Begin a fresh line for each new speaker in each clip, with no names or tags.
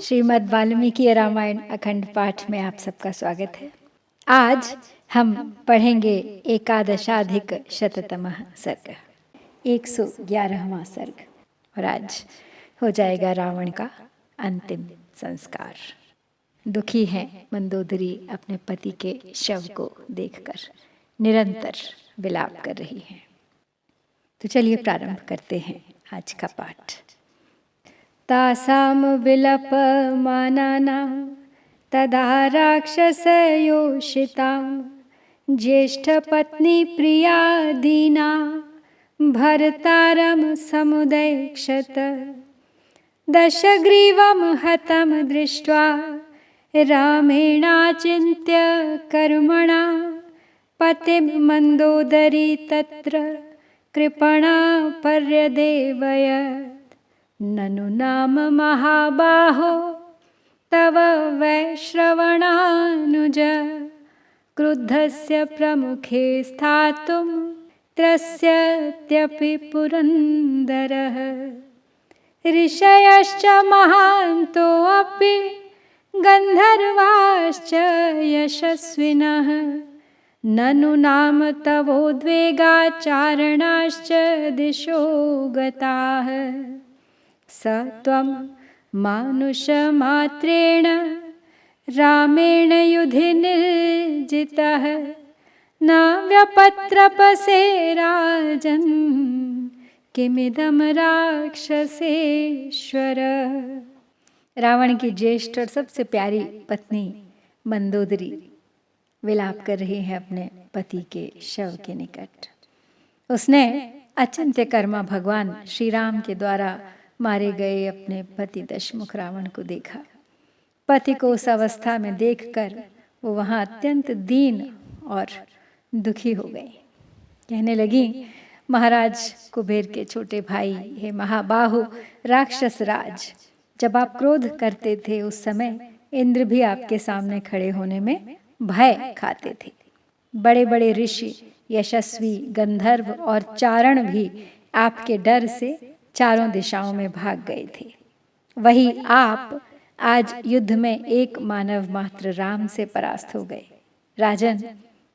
श्रीमद् वाल्मीकि रामायण अखंड पाठ में आप सबका स्वागत है। आज हम पढ़ेंगे एकादशाधिक शततमः सर्ग, 111वां सर्ग, और आज हो जाएगा रावण का अंतिम संस्कार। दुखी हैं मंदोदरी अपने पति के शव को देखकर, निरंतर विलाप कर रही हैं। तो चलिए प्रारंभ करते हैं आज का पाठ। तासाम विलपमानानां तदा राक्षसयोषितां ज्येष्ठपत्नी प्रिया दीना भर्तारं समुदैक्षत। दशग्रीवं हतं दृष्ट्वा रामेणाचिन्त्य कर्मणा पतिं मन्दोदरी तत्र कृपणा पर्यदेवयत्। ननु नाम महाबाहो तव वैश्रवणानुज क्रुद्धस्य प्रमुखे स्थातुं त्रस्यत्यपि पुरन्दरः। ऋषयश्च महान्तोऽपि गन्धर्वाश्च यशस्विनः ननु नाम तवोद्वेगाचारणाश्च दिशो गताः। स त्वं मानुषमात्रेण रामेण युधि निर्जितः न व्यपत्रपसे राजन् किमिदं राक्षसेश्वर। रावण की ज्येष्ठ और सबसे प्यारी पत्नी मंदोदरी विलाप कर रही है अपने पति के शव के निकट। उसने अचिंत्य कर्मा भगवान श्री राम के द्वारा मारे गए अपने पति दशमुख रावण को देखा। पति को उस अवस्था में देखकर वो वहां अत्यंत दीन और दुखी हो गई। कहने लगी, महाराज कुबेर के छोटे भाई, हे महाबाहु राक्षस राज, जब आप क्रोध करते थे उस समय इंद्र भी आपके सामने खड़े होने में भय खाते थे। बड़े बड़े ऋषि, यशस्वी, गंधर्व और चारण भी आपके डर से चारों दिशाओं में भाग गए थे। वही आप आज युद्ध में एक मानव मात्र राम से परास्त हो गए। राजन,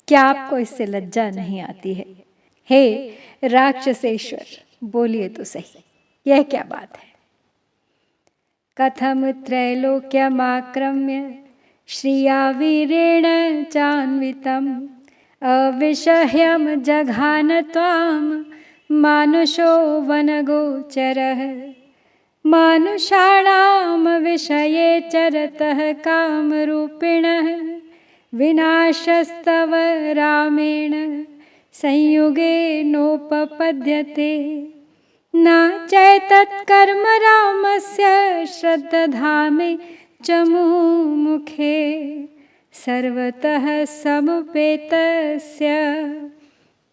क्या आपको इससे लज्जा नहीं आती है? हे राक्षसेश्वर, बोलिए तो सही, यह क्या बात है? कथम त्रैलोक्यमाक्रम्य श्रिया वीरेण चान्वितम् अविषह्यं जघान त्वां मानुषो वनगोचरः। मानुषाणां विषये चरतः कामरूपिणः विनाशस्तव रामेण संयुगे नोपपद्यते। न चैतत्कर्म रामस्य श्रद्धधामे च मुमुखे सर्वतः समुपेतस्य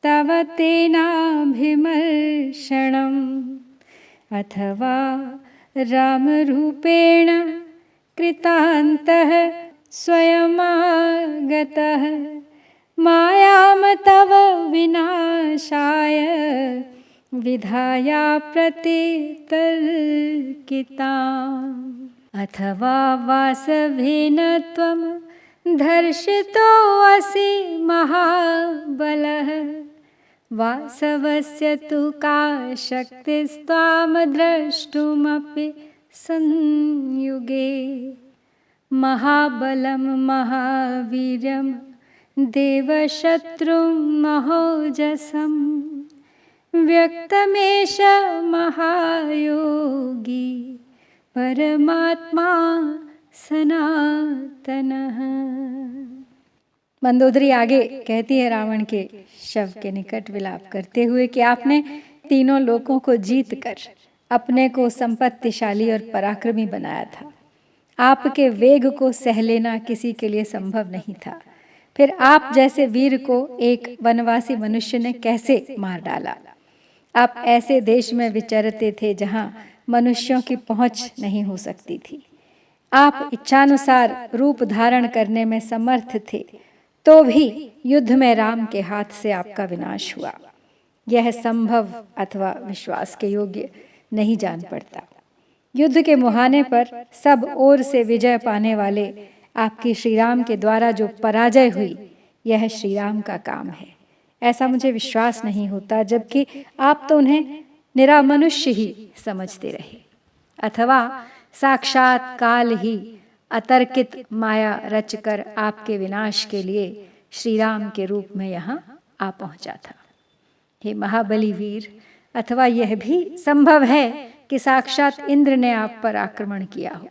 तव तेनाभिमर्शनम्। अथवा रामरूपेण कृतान्तः स्वयमागतः मायां तव विनाशाय विधाया प्रतितर्किताम्। अथवा वासवेन त्वं धर्षितोऽसि महाबलः वासवस्य तु का शक्तिस्त्वां द्रष्टुमपि संयुगे। महाबलं महावीर्यं देवशत्रुं महोजसं व्यक्तमेष महायोगी परमात्मा सनातनः। मंदोदरी आगे कहती है रावण के शव के निकट विलाप करते हुए कि आपने तीनों लोकों को जीतकर अपने को संपत्तिशाली और पराक्रमी बनाया था। आपके वेग को सह लेना किसी के लिए संभव नहीं था। फिर आप जैसे वीर को एक वनवासी मनुष्य ने कैसे मार डाला? आप ऐसे देश में विचरते थे जहां मनुष्यों की पहुंच नहीं हो सकती थी। आप इच्छानुसार रूप धारण करने में समर्थ थे, तो भी युद्ध में राम के हाथ से आपका विनाश हुआ। यह संभव अथवा विश्वास के योग्य नहीं जान पड़ता। युद्ध के मुहाने पर सब ओर से विजय पाने वाले आपके श्री राम के द्वारा जो पराजय हुई, यह श्री राम का काम है, ऐसा मुझे विश्वास नहीं होता, जबकि आप तो उन्हें निरा मनुष्य ही समझते रहे, अथवा साक्षात काल ही अतर्कित माया रचकर आपके विनाश के लिए श्री राम के रूप में यहाँ आ पहुंचा था। हे महाबली वीर, अथवा यह भी संभव है कि साक्षात इंद्र ने आप पर आक्रमण किया हो,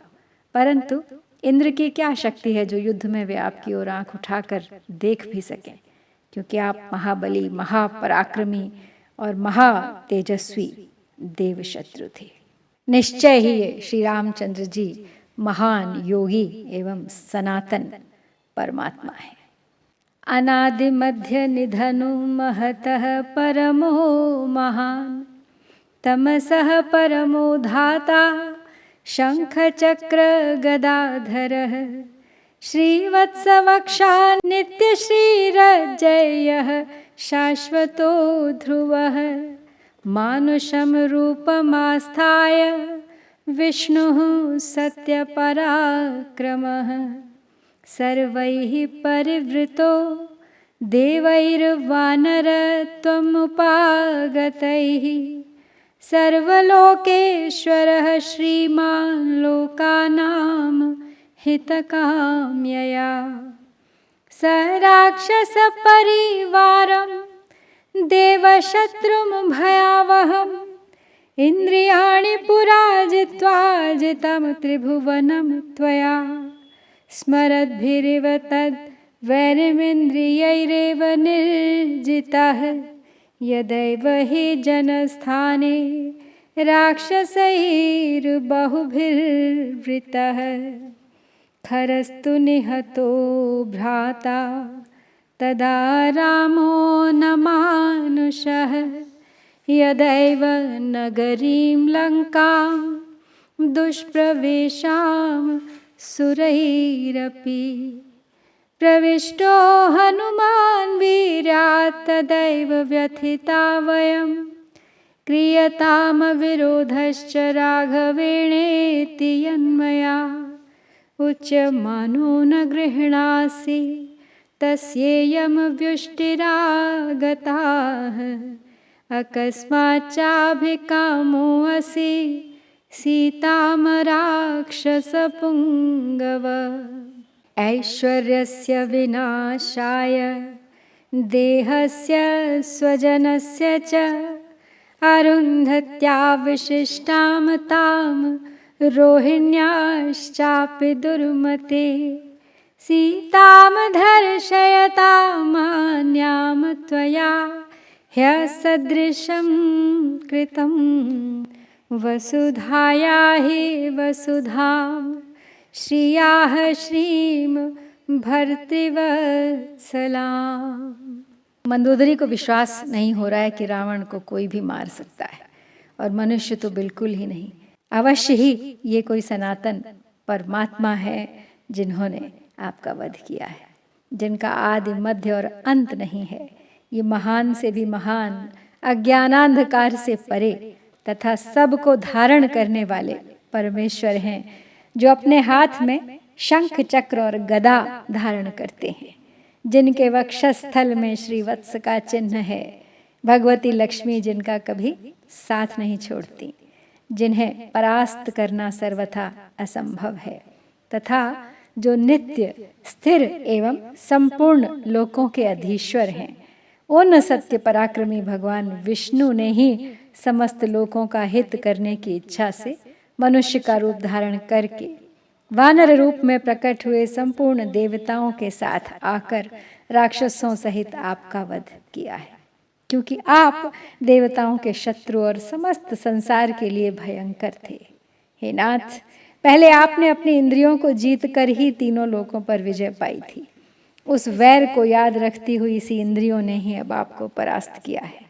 परंतु इंद्र की क्या शक्ति है जो युद्ध में वे आपकी ओर आंख उठाकर देख भी सकें, क्योंकि आप महाबली, महापराक्रमी और महा तेजस्वी देवशत्रु थे। निश्चय ही ये श्री रामचंद्र जी महान योगी एवं सनातन परमात्मा है। अनादि मध्य निधनु महतः परमो महान, तमसः परमो धाता शंख चक्र गदाधरः, श्रीवत्सवक्षा नित्य श्रीरजयः शाश्वतो ध्रुवः, मानुषं रूपमास्थाय विष्णुः सत्यपराक्रमः, सर्वैः परिवृतो देवैर्वानरत्वमुपागतैः, सर्वलोकेश्वरः श्रीमान् लोकानां हितकाम्यया, स राक्षसपरिवारं देवशत्रुं भयावहम्, इन्द्रियाणि पुरा जित्वा जितं त्रिभुवनं त्वया, स्मरद्भिरिव तद् वैरमिन्द्रियैरेव निर्जितः, यदैव हि जनस्थाने राक्षसैर्बहुभिर्वृतः, खरस्तु निहतो भ्राता तदा रामो न मानुषः, यदैव नगरीं लङ्कां दुष्प्रवेशां सुरैरपि, प्रविष्टो हनुमान् वीर्यात् तदैव व्यथिता वयं, क्रियताम विरोधश्च राघवेणेति यन्मया, उच्यमानो न गृह्णासि तस्येयं व्युष्टिरागताः, अकस्माच्चाभिकामोऽसि सीतां राक्षसपुङ्गव, ऐश्वर्यस्य विनाशाय देहस्य स्वजनस्य च, अरुन्धत्या विशिष्टां तां रोहिण्याश्चापि दुर्मते, सीतां दर्शयतामान्यां त्वया ह्यसदृशं कृतं, वसुधाया हि वसुधां श्रियाः श्रीं भर्तृवत्सलाम्। मंदोदरी को विश्वास नहीं हो रहा है कि रावण को कोई भी मार सकता है, और मनुष्य तो बिल्कुल ही नहीं। अवश्य ही ये कोई सनातन परमात्मा है जिन्होंने आपका वध किया है, जिनका आदि मध्य और अंत नहीं है। ये महान से भी महान, अज्ञानांधकार से परे तथा सबको धारण करने वाले परमेश्वर हैं, जो अपने हाथ में शंख चक्र और गदा धारण करते हैं, जिनके वक्षस्थल में श्रीवत्स का चिन्ह है, भगवती लक्ष्मी जिनका कभी साथ नहीं छोड़ती, जिन्हें परास्त करना सर्वथा असंभव है, तथा जो नित्य स्थिर एवं संपूर्ण लोकों के अधीश्वर हैं। उन सत्य पराक्रमी भगवान विष्णु ने ही समस्त लोकों का हित करने की इच्छा से मनुष्य का रूप धारण करके वानर रूप में प्रकट हुए संपूर्ण देवताओं के साथ आकर राक्षसों सहित आपका वध किया है, क्योंकि आप देवताओं के शत्रु और समस्त संसार के लिए भयंकर थे। हे नाथ, पहले आपने अपनी इंद्रियों को जीतकर ही तीनों लोकों पर विजय पाई थी। उस वैर को याद रखती हुई इसी इंद्रियों ने ही अब आपको परास्त किया है।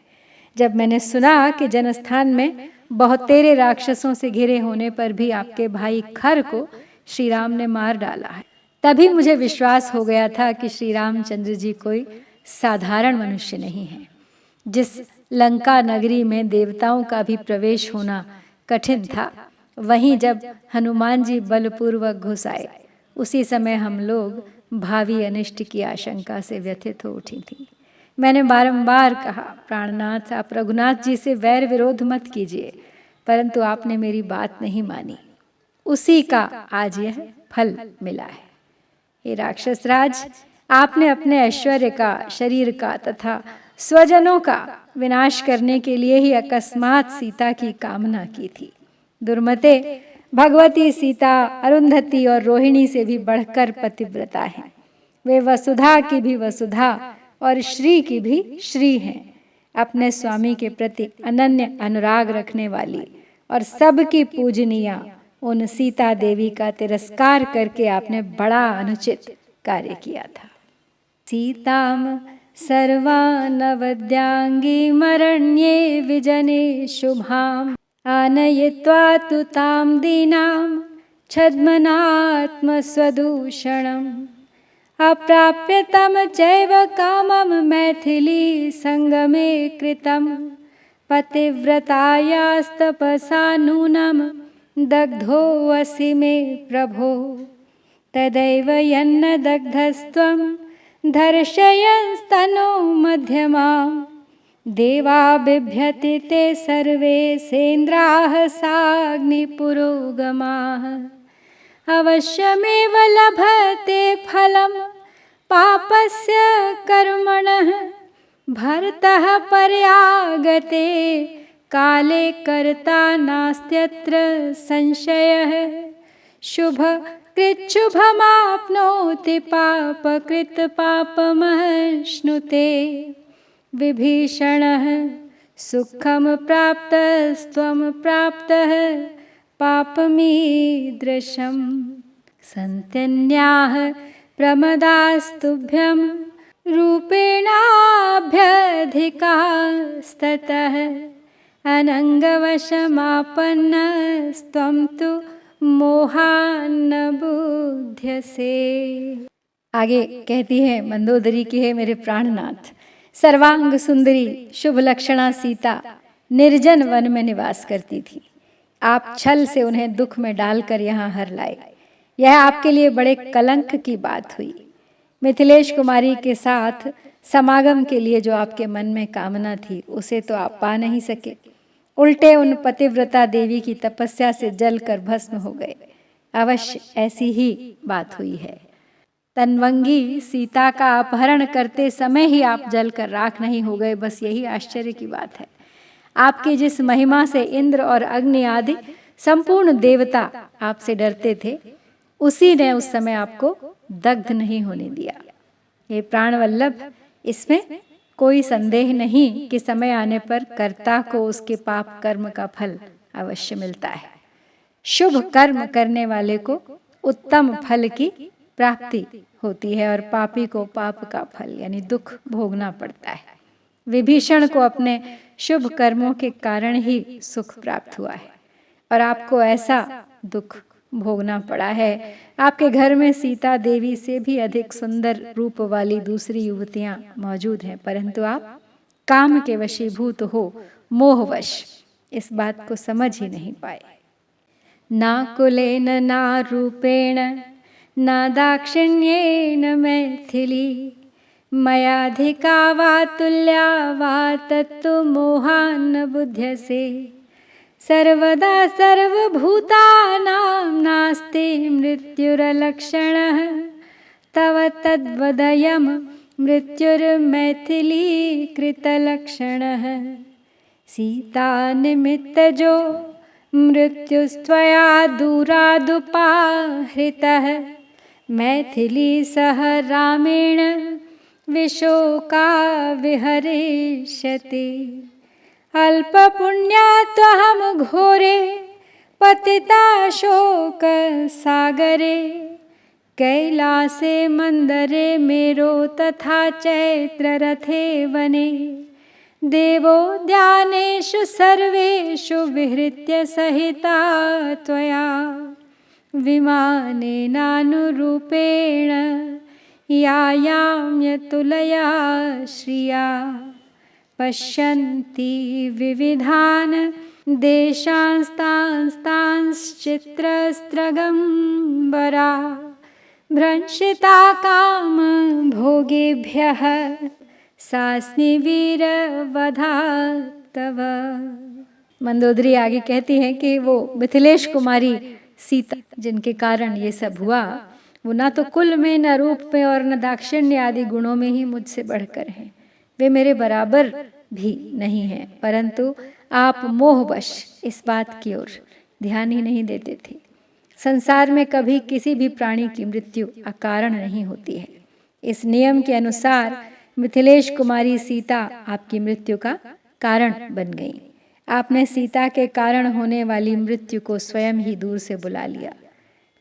जब मैंने सुना कि जनस्थान में बहुतेरे राक्षसों से घिरे होने पर भी आपके भाई खर को श्री राम ने मार डाला है, तभी मुझे विश्वास हो गया था कि श्री रामचंद्र जी कोई साधारण मनुष्य नहीं है। जिस लंका नगरी में देवताओं का भी प्रवेश होना कठिन था, वहीं जब हनुमान जी बलपूर्वक घुस आए, उसी समय हम लोग भावी अनिष्ट की आशंका से व्यथित हो उठी थी। मैंने बारंबार कहा, प्राणनाथ आप रघुनाथ जी से वैर विरोध मत कीजिए, परंतु आपने मेरी बात नहीं मानी। उसी का आज यह फल मिला है। हे राक्षस राज, आपने अपने ऐश्वर्य का, शरीर का तथा स्वजनों का विनाश करने के लिए ही अकस्मात सीता की कामना की थी। दुर्मते, भगवती सीता अरुंधति और रोहिणी से भी बढ़कर पतिव्रता हैं। वे वसुधा की भी वसुधा और श्री की भी श्री हैं। अपने स्वामी के प्रति अनन्य अनुराग रखने वाली और सबकी पूजनीया उन सीता देवी का तिरस्कार करके आपने बड़ा अनुचित कार्य किया था। सीताम सर्वानवद्यांगी मरण्ये विजने शुभाम आनयित्वा तु तां दीनां छद्मनात्मस्वदूषणम् अप्राप्य तं चैव कामं मैथिली संगमे कृतं पतिव्रतायास्तपसा नूनं दग्धोऽसि मे प्रभो तदैव यन्न दग्धस्त्वं दर्शयंस्तनो मध्यमां देवा बिभ्यति ते सर्वे सेन्द्राः साग्निपुरोगमाः अवश्यमेव लभते फलं पापस्य कर्मणः भरतः पर्यागते काले कर्ता नास्त्यत्र संशयः शुभ कृच्छुभमाप्नोति पापकृत पापमश्नुते विभीषणः सुखं प्राप्तस्त्वं प्राप्तः पापमीदृशं सन्त्यन्याः प्रमदास्तुभ्यं रूपेणाभ्यधिकास्ततः अनङ्गवशमापन्नस्त्वं तु मोहान्न बुध्यसे। आगे कहती है मंदोदरी की, है मेरे प्राणनाथ, सर्वांग सुंदरी शुभ लक्षणा सीता निर्जन वन में निवास करती थी। आप छल से उन्हें दुख में डालकर यहाँ हर लाए। यह आपके लिए बड़े कलंक की बात हुई। मिथिलेश कुमारी के साथ समागम के लिए जो आपके मन में कामना थी उसे तो आप पा नहीं सके, उल्टे उन पतिव्रता देवी की तपस्या से जलकर भस्म हो गए। अवश्य ऐसी ही बात हुई है। तन्वंगी सीता का अपहरण करते समय ही आप जलकर राख नहीं हो गए, बस यही आश्चर्य की बात है। आपकी जिस महिमा से इंद्र और अग्नि आदि संपूर्ण देवता आपसे डरते थे, उसी ने उस समय आपको दग्ध नहीं होने दिया। ये प्राणवल्लभ, इसमें कोई संदेह नहीं कि समय आने पर कर्ता को उसके पाप कर्म का फल अवश्य मिलता है। शुभ कर्म करने वाले को उत्तम फल की प्राप्ति होती है और पापी को पाप का फल यानी दुख भोगना पड़ता है। विभीषण को अपने शुभ कर्मों के कारण ही सुख प्राप्त हुआ है और आपको ऐसा दुख भोगना पड़ा है। आपके घर में सीता देवी से भी अधिक सुंदर रूप वाली दूसरी युवतियां मौजूद हैं, परंतु आप काम के वशीभूत हो, मोहवश इस बात को समझ ही नहीं पाए। ना कुलेन ना रूपेण ना दाक्षिण्येन मैथिली मयाधिका वा तुल्या वा तत्तु मोहान्न बुध्यसे सर्वदा सर्वभूतानां नास्ति मृत्युर्लक्षणः तव तद्वदयं मृत्युर्मैथिली कृतलक्षणः सीता निमित्तजो मृत्युस्त्वया दूरादुपाहृतः मैथिली सह रामेण विशोका विहरिष्यति अल्पपुण्यात्वहं घोरे पतिता शोक सागरे कैलासे मंदरे मेरो तथा चैत्ररथे वने देवोद्यानेषु सर्वेषु विहृत्य सहिता त्वया विमानेनानुरूपेण यायाम्यतुलया श्रिया पश्यन्ति विविधान् देशांस्तांस्तांश्चित्रस्त्रगम्बरा भ्रंशिता काम भोगेभ्यः सास्मि वीरवधात्तव। मंदोदरी आगे कहती है कि वो मिथिलेश कुमारी सीता जिनके कारण ये सब हुआ, वो ना तो कुल में, न रूप में और न दाक्षिण्य आदि गुणों में ही मुझसे बढ़कर हैं। वे मेरे बराबर भी नहीं हैं, परंतु आप मोहवश इस बात की ओर ध्यान ही नहीं देते थे। संसार में कभी किसी भी प्राणी की मृत्यु अकारण नहीं होती है। इस नियम के अनुसार मिथिलेश कुमारी सीता आपकी मृत्यु का कारण बन गई। आपने सीता के कारण होने वाली मृत्यु को स्वयं ही दूर से बुला लिया।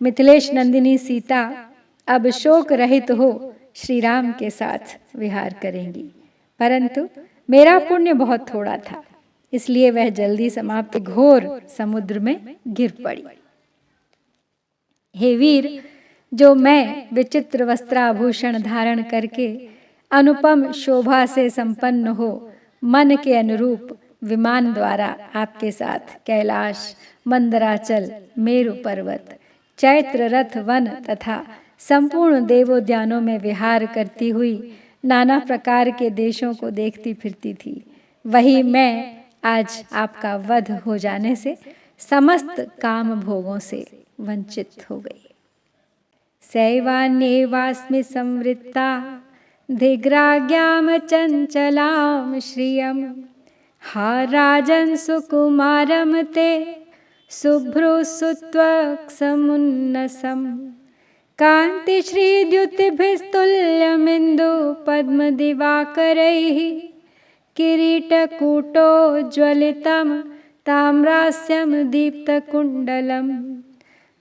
मिथिलेश नंदिनी सीता अब शोक रहित हो श्री राम के साथ विहार करेंगी, परंतु मेरा पुण्य बहुत थोड़ा था, इसलिए वह जल्दी समाप्त घोर समुद्र में गिर पड़ी। हे वीर, जो मैं विचित्र वस्त्राभूषण धारण करके अनुपम शोभा से संपन्न हो मन के अनुरूप विमान द्वारा आपके साथ कैलाश, मंदराचल, मेरु पर्वत, चैत्र रथ वन तथा संपूर्ण देवोद्यानों में विहार करती हुई नाना प्रकार के देशों को देखती फिरती थी, वही मैं आज आपका वध हो जाने से समस्त काम भोगों से वंचित हो गई। सैवान्येवास्मि संवृत्ता धिग्राज्ञां चंचलां श्रियं हा राजन् सुकुमारं ते शुभ्रुसुत्वक्समुन्नसम् कान्तिश्रीद्युतिभिस्तुल्यमिन्दु पद्मदिवाकरैः किरीटकूटोज्ज्वलितं ताम्रास्यं दीप्तकुण्डलं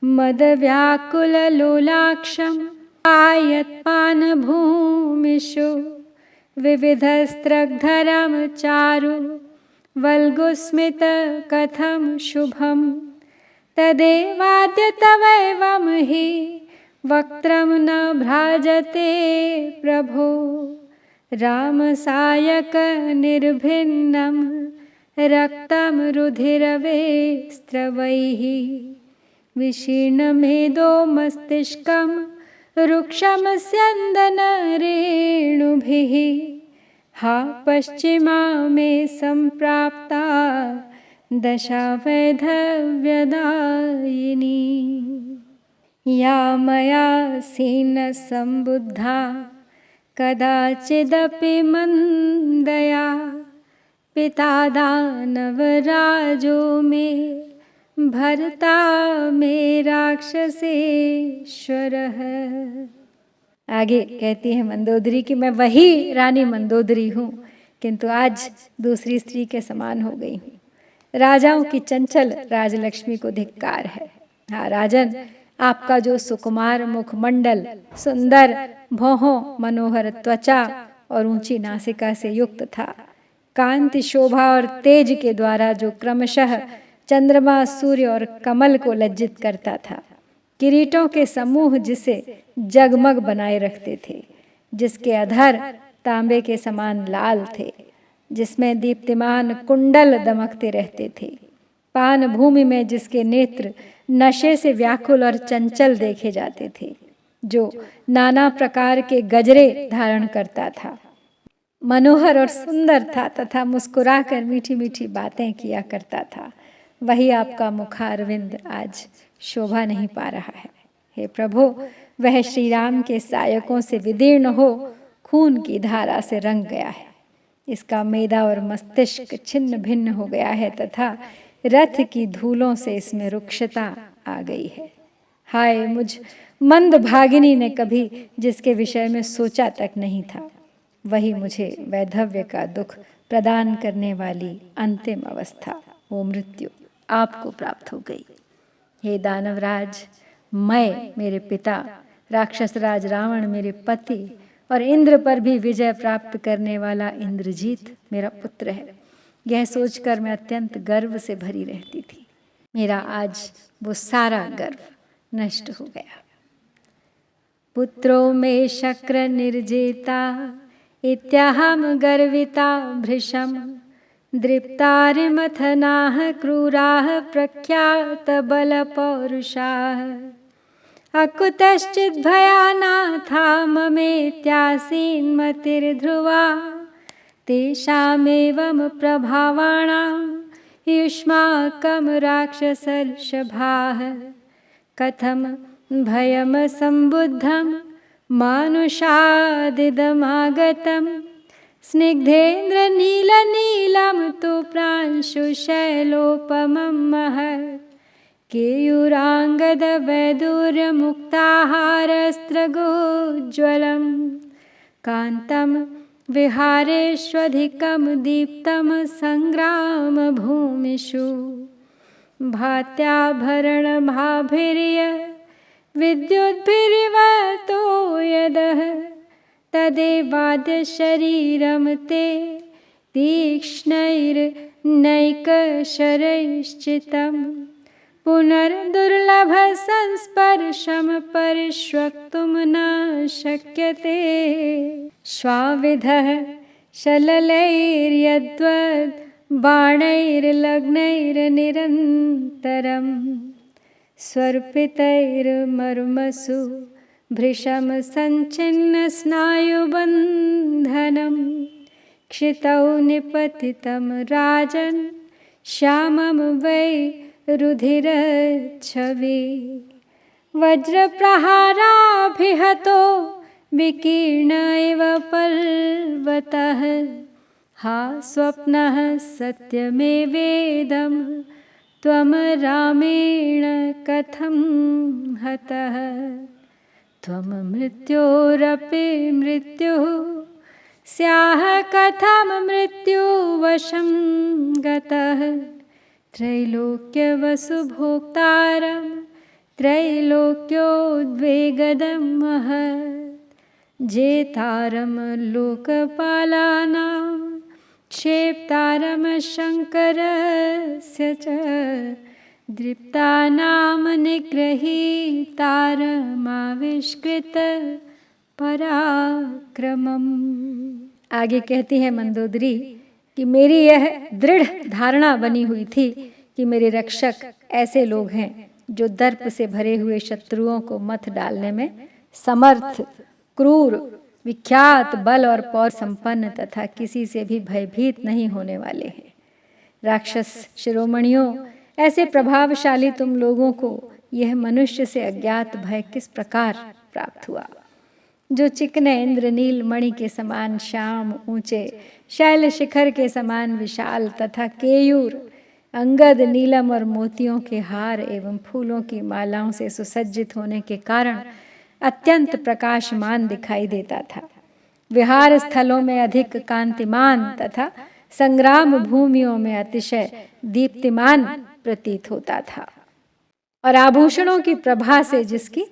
मदव्याकुललोलाक्षम् आयत्पानभूमिषु विविधस्त्रग्धरं चारु वल्गुस्मितकथं शुभं तदेवाद्य तवैवं हि वक्त्रं न भ्राजते प्रभो रामसायक निर्भिन्नं रक्तं रुधिरवेस्त्रवैः विशीर्णमेधो मस्तिष्कं रुक्षं स्यन्दनरेणुभिः हा पश्चिमा मे सम्प्राप्ता दशा वैधव्यदायिनी या मया सीन सम्बुद्धा कदाचिदपि मन्दया पिता दानवराजो मे भर्ता मे राक्षसेश्वरः। आगे कहती है मंदोदरी कि मैं वही रानी मंदोदरी हूँ, किंतु आज दूसरी स्त्री के समान हो गई हूँ। राजाओं की चंचल राजलक्ष्मी को धिक्कार है। हाँ राजन, आपका जो सुकुमार मुखमंडल, सुंदर भौहों, मनोहर त्वचा और ऊंची नासिका से युक्त था, कांति, शोभा और तेज के द्वारा जो क्रमशः चंद्रमा, सूर्य और कमल को लज्जित करता था, किरीटों के समूह जिसे जगमग बनाए रखते थे, जिसके अधर तांबे के समान लाल थे, जिसमें दीप्तिमान कुंडल दमकते रहते थे, पान भूमि में जिसके नेत्र नशे से व्याकुल और चंचल देखे जाते थे, जो नाना प्रकार के गजरे धारण करता था, मनोहर और सुंदर था तथा मुस्कुराकर मीठी मीठी बातें किया करता था, वही आपका मुखारविंद आज शोभा नहीं पा रहा है। हे प्रभु, वह श्री राम के सायकों से विदीर्ण हो खून की धारा से रंग गया है। इसका मेदा और मस्तिष्क छिन्न भिन्न हो गया है तथा रथ की धूलों से इसमें रुक्षता आ गई है। हाय मुझ मंद भागिनी ने कभी जिसके विषय में सोचा तक नहीं था, वही मुझे वैधव्य का दुख प्रदान करने वाली अंतिम अवस्था, वो मृत्यु आपको प्राप्त हो गई। हे दानवराज, मैं, मेरे पिता राक्षस राज रावण मेरे पति और इंद्र पर भी विजय प्राप्त करने वाला इंद्रजीत मेरा पुत्र है, यह सोचकर मैं अत्यंत गर्व से भरी रहती थी। मेरा आज वो सारा गर्व नष्ट हो गया। पुत्रो मे शक्र निर्जेता इत्याहम गर्विता भृशम दृप्तारिमथनाः क्रूराः प्रख्यातबलपौरुषाः अकुतश्चिद्भयानाथा ममेत्यासीन्मतिर्ध्रुवा तेषामेवं प्रभावाणां युष्माकं राक्षसर्षभाः कथं भयं सम्बुद्धं मानुषादिदमागतं स्निग्धेन्द्रनीलनीलं तु प्रांशुशैलोपमं महत् केयूराङ्गदवैदूर्यमुक्ताहारस्त्रगोज्ज्वलं कान्तं विहारेष्वधिकं दीप्तं सङ्ग्रामभूमिषु भात्याभरणभाभिर्य विद्युद्भिरिवतो यदः तदेवाद्यशरीरं ते तीक्ष्णैर्नैकशरैश्चितं पुनर्दुर्लभसंस्पर्शं परिष्वक्तुं न शक्यते श्वाविधः शललैर्यद्वद् बाणैर्लग्नैर्निरन्तरं स्वर्पितैर्मर्मसु भृशं सञ्छिन्नस्नायुबन्धनं क्षितौ निपतितं राजन् श्यामं वै रुधिरच्छवि वज्रप्रहाराभिहतो विकीर्ण इव पर्वतः हा स्वप्नः सत्यमेवेदं त्वं रामेण कथं हतः त्वं मृत्योरपि मृत्युः स्याः कथं मृत्युवशं गतः त्रैलोक्यवसुभोक्तारं त्रैलोक्योद्वेगदं महत् जेतारं लोकपालानां क्षेप्तारं शङ्करस्य च दृप्तानां निग्रहीतारमाविष्कृत पराक्रमम्। आगे कहती है मंदोदरी कि मेरी यह दृढ़ धारणा बनी हुई थी कि मेरे रक्षक ऐसे लोग हैं जो दर्प से भरे हुए शत्रुओं को मथ डालने में समर्थ, क्रूर, विख्यात, बल और पौर संपन्न तथा किसी से भी भयभीत नहीं होने वाले हैं। राक्षस शिरोमणियों, ऐसे प्रभावशाली तुम लोगों को यह मनुष्य से अज्ञात भय किस प्रकार प्राप्त हुआ? जो चिकने इंद्रनील मणि के समान श्याम, ऊंचे शैल शिखर के समान विशाल तथा केयूर, अंगद, नीलम और मोतियों के हार एवं फूलों की मालाओं से सुसज्जित होने के कारण अत्यंत प्रकाशमान दिखाई देता था। विहार स्थलों में अधिक कांतिमान तथा संग्राम भूमियों में अतिशय दीप्तिमान प्रतीत होता था और आभूषणों की प्रभा से जिसकी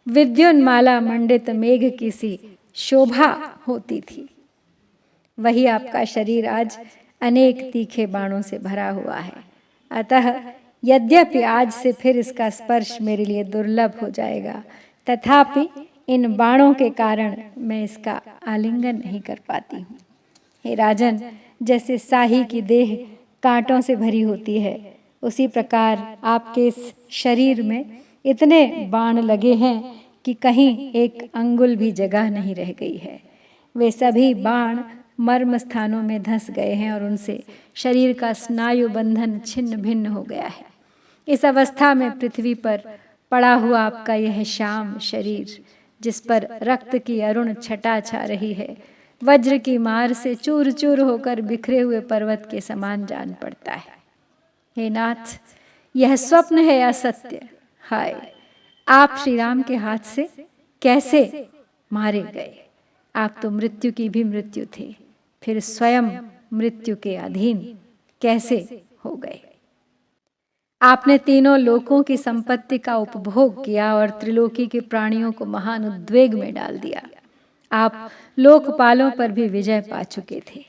विद्युन्माला मंडित मेघ की सी शोभा होती थी, वही आपका शरीर आज अनेक तीखे बाणों से भरा हुआ है। अतः यद्यपि आज से फिर इसका स्पर्श मेरे लिए दुर्लभ हो जाएगा, तथापि इन बाणों के कारण मैं इसका आलिंगन नहीं कर पाती हूँ। हे राजन, जैसे साही की देह कांटों से भरी होती है, उसी प्रकार आपके इस शरीर में इतने बाण लगे हैं कि कहीं एक अंगुल भी जगह नहीं रह गई है। वे सभी बाण मर्म स्थानों में धंस गए हैं और उनसे शरीर का स्नायु बंधन छिन्न भिन्न हो गया है। इस अवस्था में पृथ्वी पर पड़ा हुआ आपका यह श्याम शरीर, जिस पर रक्त की अरुण छटा छा रही है, वज्र की मार से चूर चूर होकर बिखरे हुए पर्वत के समान जान पड़ता है। हे नाथ, यह स्वप्न है या सत्य? हाय, आप श्री राम के हाथ से कैसे मारे गए? आप तो मृत्यु की भी मृत्यु थे, फिर स्वयं मृत्यु के अधीन कैसे हो गए? आपने तीनों लोकों की संपत्ति का उपभोग किया और त्रिलोकी के प्राणियों को महान उद्वेग में डाल दिया। आप लोकपालों पर भी विजय पा चुके थे।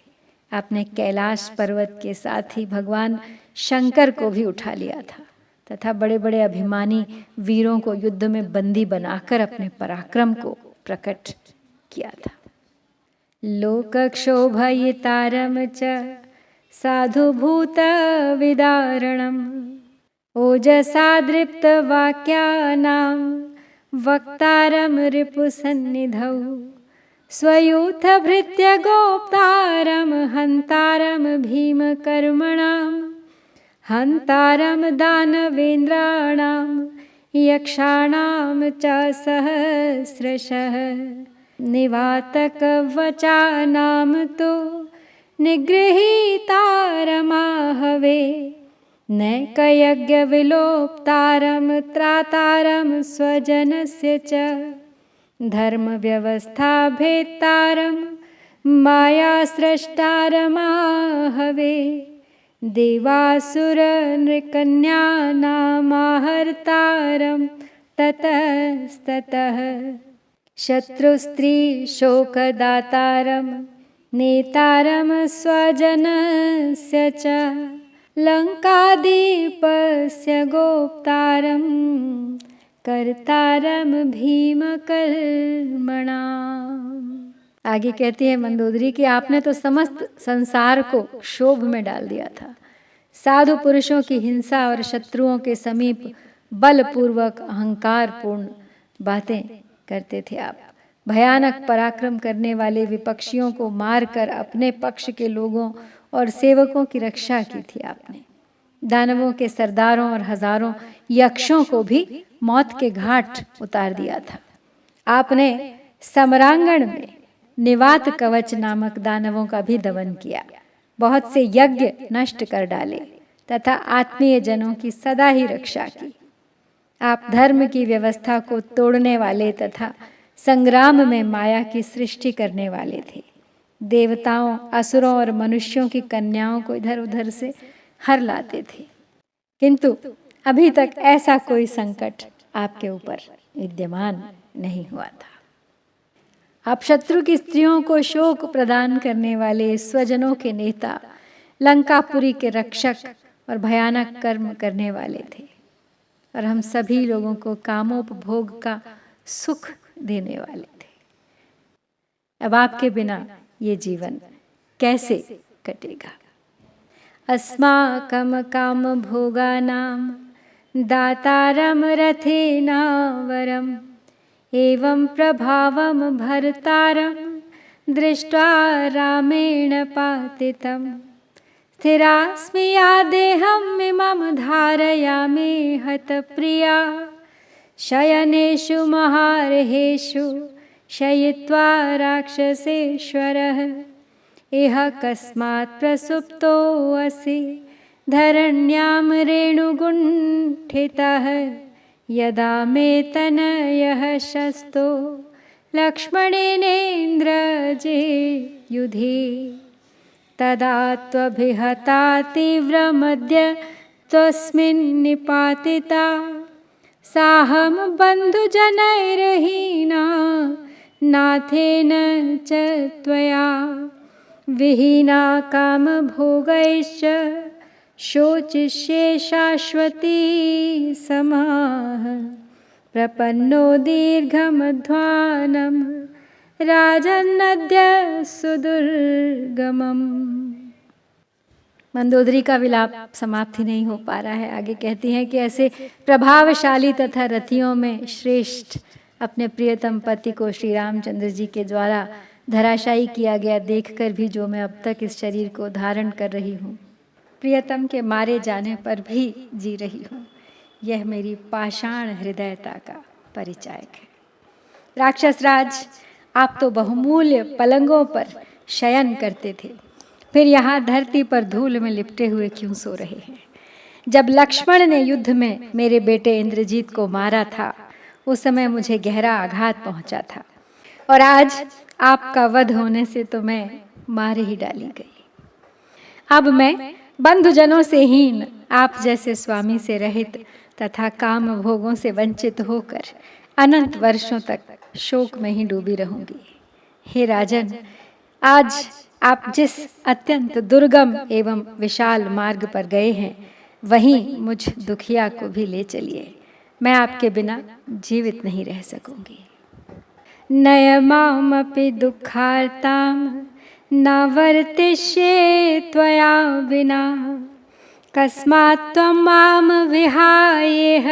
आपने कैलाश पर्वत के साथ ही भगवान शंकर को भी उठा लिया था तथा बड़े बड़े अभिमानी वीरों को युद्ध में बंदी बनाकर अपने पराक्रम को प्रकट किया था। लोकक्षोभयितारं च साधुभूतविदारणम् ओजसा दृप्तवाक्यानां वक्तारं रिपुसन्निधौ स्वयूथभृत्य गोप्तारं हन्तारं भीमकर्मणां हन्तारं दानवेन्द्राणां यक्षाणां च सहस्रशः निवातकवचानां तु निगृहीतारमाहवे नैकयज्ञविलोप्तारं त्रातारं स्वजनस्य च धर्मव्यवस्थाभेत्तारं मायास्रष्टारमाहवे देवासुरनृकन्यानामाहर्तारं ततस्ततः शत्रुस्त्रीशोकदातारं नेतारं स्वजनस्य च लंकादीपस्य गोप्तारं कर्तारं भीमकर्मणाम्। आगे कहती है मंदोदरी कि आपने तो समस्त संसार को क्षोभ में डाल दिया था। साधु पुरुषों की हिंसा और शत्रुओं के समीप बलपूर्वक अहंकारपूर्ण बातें करते थे आप। भयानक पराक्रम करने वाले विपक्षियों को मारकर अपने पक्ष के लोगों और सेवकों की रक्षा की थी आपने। दानवों के सरदारों और हजारों यक्षों को भी मौत के घाट उतार दिया था। आपने सम्रांगण में निवात कवच नामक दानवों का भी दमन किया, बहुत से यज्ञ नष्ट कर डाले तथा आत्मीय जनों की सदा ही रक्षा की। आप धर्म की व्यवस्था को तोड़ने वाले तथा संग्राम में माया की सृष्टि करने वाले थे। देवताओं, असुरों और मनुष्यों की कन्याओं को इधर उधर से हर लाते थे, किंतु अभी तक ऐसा कोई संकट आपके ऊपर विद्यमान नहीं हुआ था। आप शत्रु की स्त्रियों को शोक प्रदान करने वाले स्वजनों के नेता, लंकापुरी के रक्षक और भयानक कर्म करने वाले थे, और हम सभी लोगों को कामोपभोग का सुख देने वाले थे। अब आपके बिना ये जीवन कैसे कटेगा? अस्माकं कामभोगानां दातारं रथेनावरम् एवं प्रभावं भर्तारं दृष्ट्वा रामेण पातितं स्थिरास्मि यादेहम् इमं धारयामि हतप्रिया शयनेषु महार्हेषु शयित्वा राक्षसेश्वरः इह कस्मात् प्रसुप्तोऽसि धरण्यां रेणुगुण्ठितः यदा मे तनयः शस्तो लक्ष्मणेनेन्द्रजे युधि तदा त्वभिहता तीव्रमद्य त्वस्मिन् निपातिता साहं बन्धुजनैर्हीना नाथेन च त्वया विहीना कामभोगैश्च शोचिष्ये शाश्वती समाः प्रपन्नो दीर्घमध्वानं राजन्नद्य सुदुर्गमम्। मंदोदरी का विलाप समाप्ति नहीं हो पा रहा है। आगे कहती हैं कि ऐसे प्रभावशाली तथा रथियों में श्रेष्ठ अपने प्रियतम पति को श्री रामचंद्र जी के द्वारा धराशायी किया गया देखकर भी जो मैं अब तक इस शरीर को धारण कर रही हूँ, प्रियतम के मारे जाने पर भी जी रही हूँ, यह मेरी पाषाण हृदयता का परिचायक है। राक्षस राज, आप तो बहुमूल्य पलंगों पर शयन करते थे, फिर यहाँ धरती पर धूल में लिपटे हुए क्यों सो रहे हैं? जब लक्ष्मण ने युद्ध में मेरे बेटे इंद्रजीत को मारा था, उस समय मुझे गहरा आघात पहुंचा था, और आज आपका वध होने से तो मैं मार ही डाली गई। अब मैं बंधुजनों से हीन, आप जैसे स्वामी से रहित तथा काम भोगों से वंचित होकर अनंत वर्षों तक शोक में ही डूबी रहूंगी। हे राजन, आज आप जिस अत्यंत दुर्गम एवं विशाल मार्ग पर गए हैं, वहीं मुझ दुखिया को भी ले चलिए। मैं आपके बिना जीवित नहीं रह सकूंगी। नयमामपि दुःखार्तां न वर्तिष्ये त्वया विना कस्मात् त्वं मां विहायेह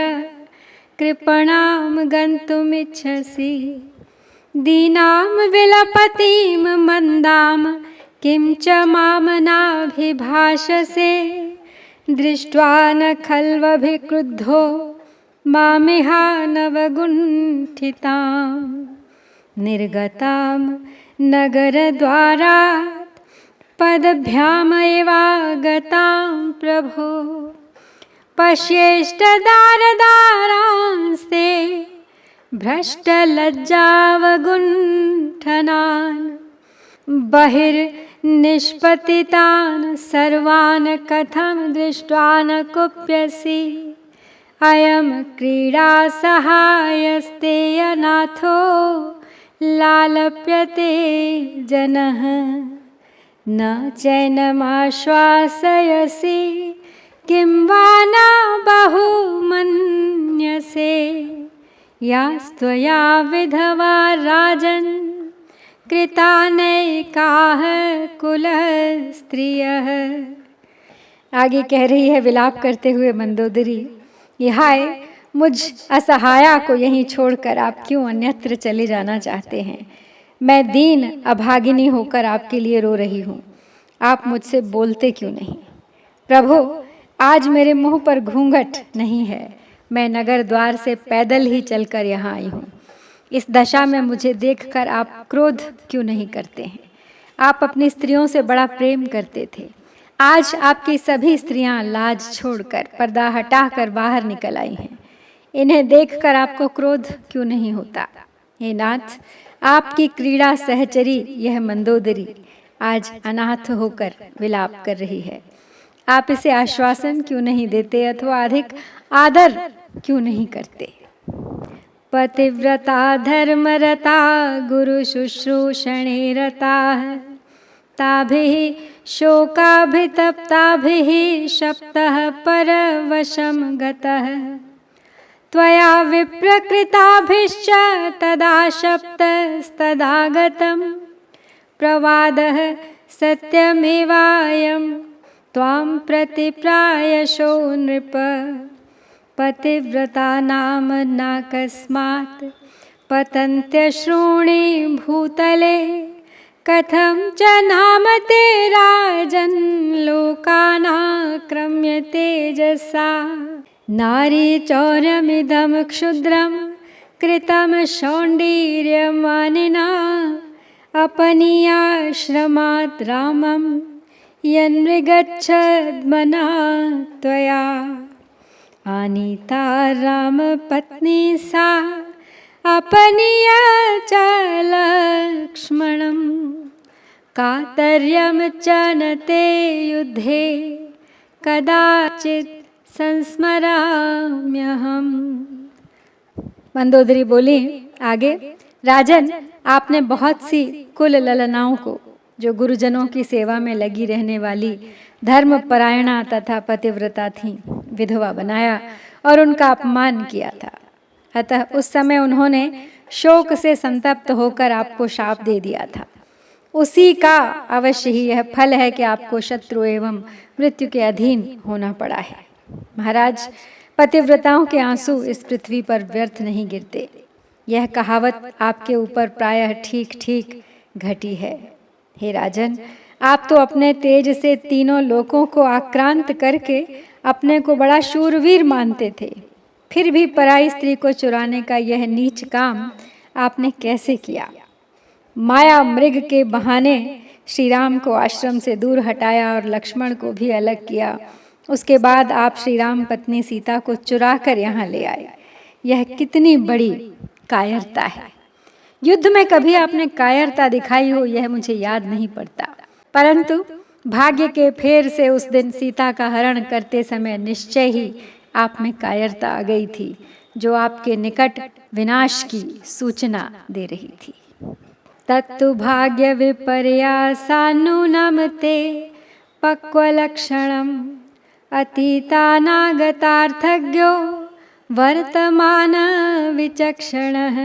कृपणां गन्तुमिच्छसि। दीनां विलपतीं मन्दां किं च मां नाभिभाषसे। दृष्ट्वा न खल्वभिक्रुद्धो मामिहानवगुण्ठितां निर्गतां नगरद्वारात् पदभ्यामेवागतां प्रभो। पश्येष्टदारदारांस्ते भ्रष्टलज्जावगुण्ठनान् बहिर्निष्पतितान् सर्वान् कथं दृष्ट्वा न कुप्यसि। अयं क्रीडासहायस्ते अनाथो लालप्यते जनः न चैनमाश्वासयसि किं वा न बहुमन्यसे। यास्त्वया विधवा राजन् कृतानैकाः कुलस्त्रियः। आगे कह रही है विलाप करते हुए मंदोदरी, ये हाय मुझ असहाया को यहीं छोड़कर आप क्यों अन्यत्र चले जाना चाहते हैं। मैं दीन अभागिनी होकर आपके लिए रो रही हूँ, आप मुझसे बोलते क्यों नहीं। प्रभु आज मेरे मुंह पर घूंघट नहीं है, मैं नगर द्वार से पैदल ही चलकर यहाँ आई हूँ। इस दशा में मुझे देखकर आप क्रोध क्यों नहीं करते हैं। आप अपनी स्त्रियों से बड़ा प्रेम करते थे, आज आपकी सभी स्त्रियां लाज छोड़कर पर्दा हटाकर बाहर निकल आई हैं। इन्हें देखकर आपको क्रोध क्यों नहीं होता। हे नाथ, आपकी क्रीड़ा सहचरी यह मंदोदरी आज अनाथ होकर विलाप कर रही है। आप इसे आश्वासन क्यों नहीं देते अथवा अधिक आदर क्यों नहीं करते। पतिव्रता धर्मरता गुरु शुश्रूषणे रता ताभिः शोकाभितप्ताभिः शप्तः परवशं गतः। त्वया विप्रकृताभिश्च तदा शप्तस्तदागतं प्रवादः सत्यमेवायं त्वां प्रति प्रायशो नृप। पतिव्रता नाम नाकस्मात् पतन्त्यश्रूणि भूतले कथं च नाम ते राजन् लोकानाक्रम्य तेजसा। नारी चौर्यमिदं क्षुद्रं कृतं शौण्डीर्यमानिना अपनीयाश्रमात् रामं यन्मृगच्छद्मना त्वया। आनीता रामपत्नी सा अपनीय च लक्ष्मणं कातर्यं च न ते युद्धे कदाचित् संस्मराम्यहम्। मंदोदरी बोली आगे, राजन आपने बहुत सी कुल ललनाओं को जो गुरुजनों की सेवा में लगी रहने वाली धर्मपरायणा तथा पतिव्रता थीं विधवा बनाया और उनका अपमान किया था। अतः उस समय उन्होंने शोक से संतप्त होकर आपको शाप दे दिया था। उसी का अवश्य ही यह फल है कि आपको शत्रु एवं मृत्यु के अधीन होना पड़ा है। महाराज, पतिव्रताओं के आंसू इस पृथ्वी पर व्यर्थ नहीं गिरते। यह कहावत आपके ऊपर प्रायः ठीक ठीक घटी है। हे राजन, आप तो अपने तेज से तीनों लोकों को आक्रांत करके अपने को बड़ा शूरवीर मानते थे, फिर भी पराई स्त्री को चुराने का यह नीच काम आपने कैसे किया। माया मृग के बहाने श्री राम को आश्रम से दूर हटाया और लक्ष्मण को भी अलग किया। उसके बाद आप श्री राम पत्नी सीता को चुरा कर यहाँ ले आए। यह कितनी बड़ी कायरता है। युद्ध में कभी आपने कायरता दिखाई हो यह मुझे याद नहीं पड़ता, परंतु भाग्य के फेर से उस दिन सीता का हरण करते समय निश्चय ही आप में कायरता आ गई थी, जो आपके निकट विनाश की सूचना दे रही थी। तत्तु भाग्य विपर्यासान्नूनं ते पक्वलक्षणम् अतीतानागतार्थज्ञो वर्तमान विचक्षणः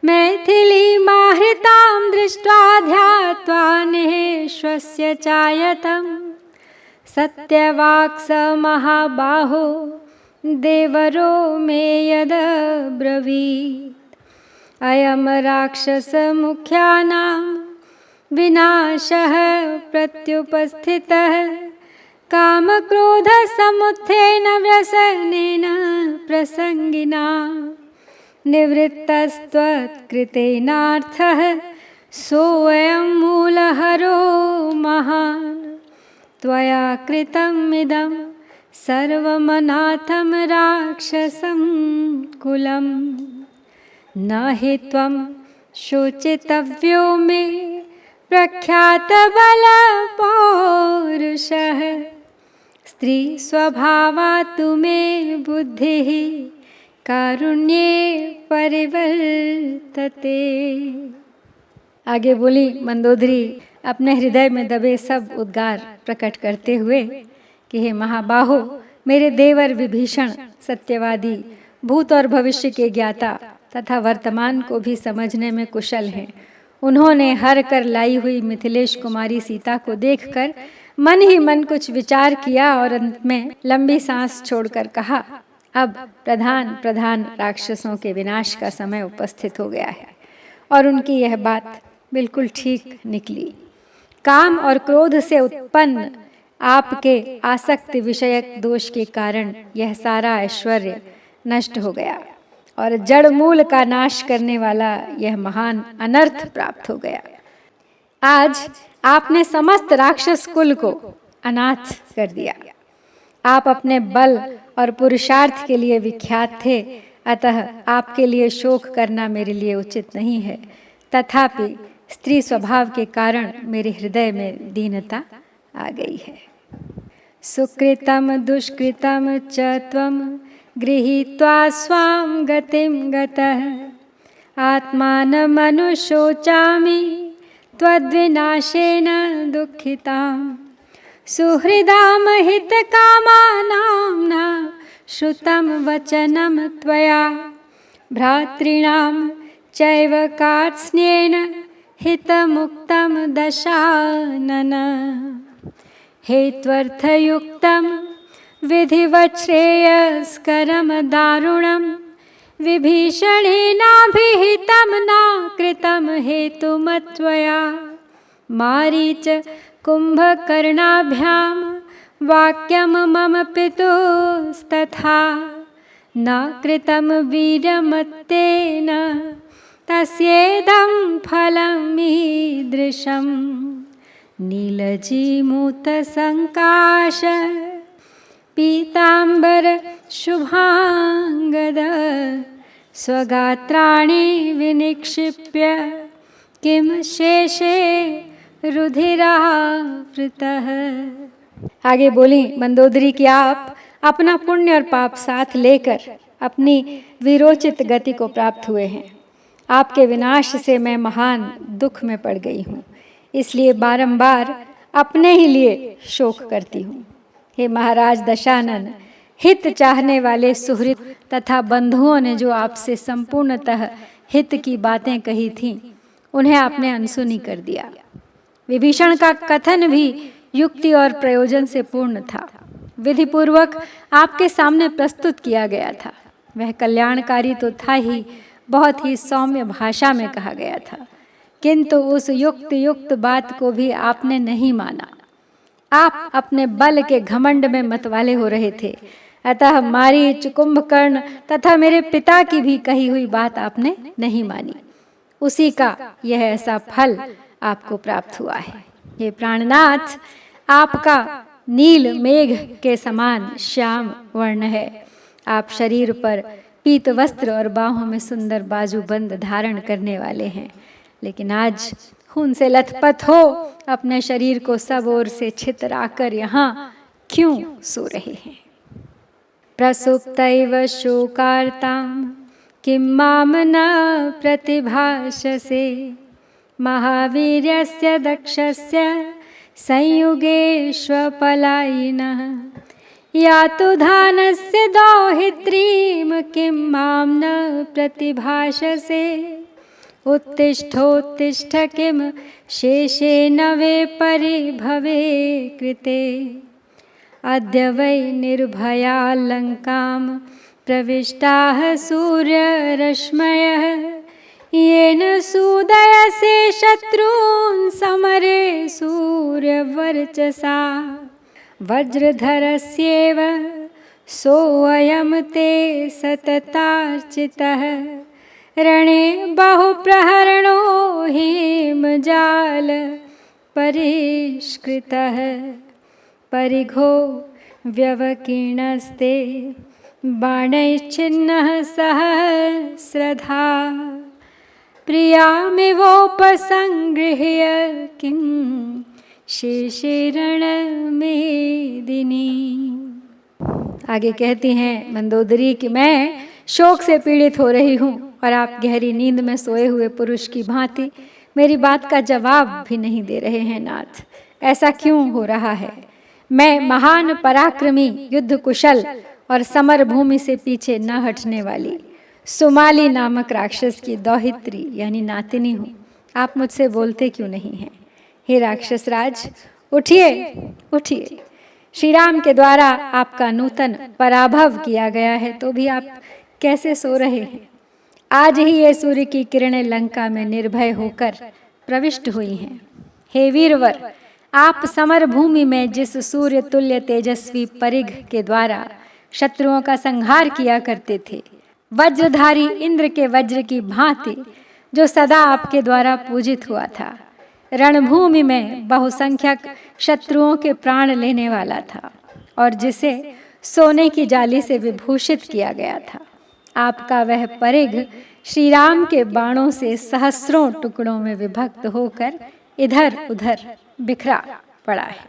मैथिलीमाहृतां दृष्ट्वा ध्यात्वा निःश्वस्य चायतं सत्यवाक् स महाबाहो देवरो मे यदब्रवीत् अयं राक्षसमुख्यानां विनाशः प्रत्युपस्थितः कामक्रोधसमुत्थेन व्यसनेन प्रसङ्गिना निवृत्तस्त्वत्कृतेनार्थः सोऽयं मूलहरो महान् त्वया कृतमिदं सर्वमनाथं राक्षसं कुलं न हि त्वं शोचितव्यो मे प्रख्यातबलपौरुषः स्त्रीस्वभावा तु मे बुद्धिः कारुण्ये परिवर्तते। आगे बोली मंदोदरी अपने हृदय में दबे सब उद्गार प्रकट करते हुए कि हे महाबाहो, मेरे देवर विभीषण सत्यवादी, भूत और भविष्य के ज्ञाता तथा वर्तमान को भी समझने में कुशल हैं। उन्होंने हर कर लाई हुई मिथिलेश कुमारी सीता को देखकर मन ही मन कुछ विचार किया और अंत में लंबी सांस छोड़कर कहा, अब प्रधान राक्षसों के विनाश का समय उपस्थित हो गया है। और उनकी यह बात बिल्कुल ठीक निकली। काम और क्रोध से उत्पन्न आपके आसक्ति विषयक दोष के कारण यह सारा ऐश्वर्य नष्ट हो गया और जड़ मूल का नाश करने वाला यह महान अनर्थ प्राप्त हो गया। आज आपने समस्त राक्षस कुल को अनाथ कर दिया। आप अपने बल और पुरुषार्थ के लिए विख्यात थे, अतः आपके लिए शोक करना मेरे लिए उचित नहीं है। तथापि स्त्री स्वभाव के कारण मेरे हृदय में दीनता आ गई है। सुकृतं दुष्कृतं च त्वं गृहीत्वा स्वां गतिं गतः आत्मानमनुशोचामि त्वद्विनाशेन दुःखितां सुहृदां हितकामानां न श्रुतं वचनं त्वया भ्रातॄणां चैव कार्त्स्न्येन हितमुक्तं दशानन हेत्वर्थयुक्तं विधिवच्छ्रेयस्करं दारुणं विभीषणेनाभिहितं न कृतं हेतुमत्वया मारीच कुम्भकर्णाभ्यां वाक्यं मम पितुस्तथा न कृतं वीरमत्तेन तस्येदं फलमीदृशं नीलजीमूतसङ्काश पीताम्बर शुभांगद स्वगात्राणि विनिक्षिप्य किं शेषे रुधिरावृतः। आगे बोली मंदोदरी कि आप अपना पुण्य और पाप साथ लेकर अपनी वीरोचित गति को प्राप्त हुए हैं। आपके विनाश से मैं महान दुख में पड़ गई हूँ, इसलिए बारंबार अपने ही लिए शोक करती हूँ। हे महाराज दशानन, हित चाहने वाले सुहृद तथा बंधुओं ने जो आपसे संपूर्णतः हित की बातें कही थीं, उन्हें आपने अनसुनी कर दिया। विभीषण का कथन भी युक्ति और प्रयोजन से पूर्ण था, विधि पूर्वक आपके सामने प्रस्तुत किया गया था। वह कल्याणकारी तो था ही, बहुत ही सौम्य भाषा में कहा गया था, किंतु उस युक्त बात को भी आपने नहीं माना। आप अपने बल के घमंड में मतवाले हो रहे थे, अतः मारीच, कुंभकर्ण तथा मेरे पिता की भी कही हुई बात आपने नहीं मानी। उसी का यह ऐसा फल आपको प्राप्त हुआ है। ये प्राणनाथ, आपका नील मेघ के समान श्याम वर्ण है। आप शरीर पर पीत वस्त्र और बाहों में सुंदर बाजूबंद धारण करने वाले हैं, लेकिन आज खून से लथपथ हो अपने शरीर को सब ओर से छितराकर यहाँ क्यों सो रहे हैं। प्रसुप्तैव शोकार्तां किं मां न प्रतिभाषसे महावीर्यस्य दक्षस्य संयुगेष्वपलायिनः यातु धानस्य दौहित्रीं किं मां न प्रतिभाषसे उत्तिष्ठोत्तिष्ठ किम शेषे नवे परिभवे कृते। अद्य वै निर्भया लङ्कां प्रविष्टाः सूर्यरश्मयः येन सूदयसे शत्रून् समरे सूर्यवर्चसा। वज्रधरस्येव सोऽयं ते सततार्चितः रणे बहुप्रहरणो हेमजाल परिष्कृतः। परिघो व्यवकीर्णस्ते बाणैश्चिन्नः सहस्रधा प्रियामिवोपसंगृह्य किं शेषे रणमेदिनी। आगे कहती हैं मंदोदरी कि मैं शोक से पीड़ित हो रही हूँ और आप गहरी नींद में सोए हुए पुरुष की भांति मेरी बात का जवाब भी नहीं दे रहे हैं नाथ। ऐसा क्यों हो रहा है? मैं महान पराक्रमी, युद्ध कुशल और समर भूमि से पीछे न हटने वाली सुमाली नामक राक्षस की दौहित्री यानी नातिनी हूँ। आप मुझसे बोलते क्यों नहीं हैं? हे राक्षस राज, उठिए उठिए। श्री राम के द्वारा आपका नूतन पराभव किया गया है तो भी आप कैसे सो रहे हैं? आज ही ये सूर्य की किरणें लंका में निर्भय होकर प्रविष्ट हुई हैं। हे वीरवर, आप समर भूमि में जिस सूर्य तुल्य तेजस्वी परिघ के द्वारा शत्रुओं का संहार किया करते थे, वज्रधारी इंद्र के वज्र की भांति जो सदा आपके द्वारा पूजित हुआ था, रणभूमि में बहुसंख्यक शत्रुओं के प्राण लेने वाला था और जिसे सोने की जाली से विभूषित किया गया था, आपका वह परिघ श्री राम के बाणों से सहस्रों टुकड़ों में विभक्त होकर इधर उधर बिखरा पड़ा है।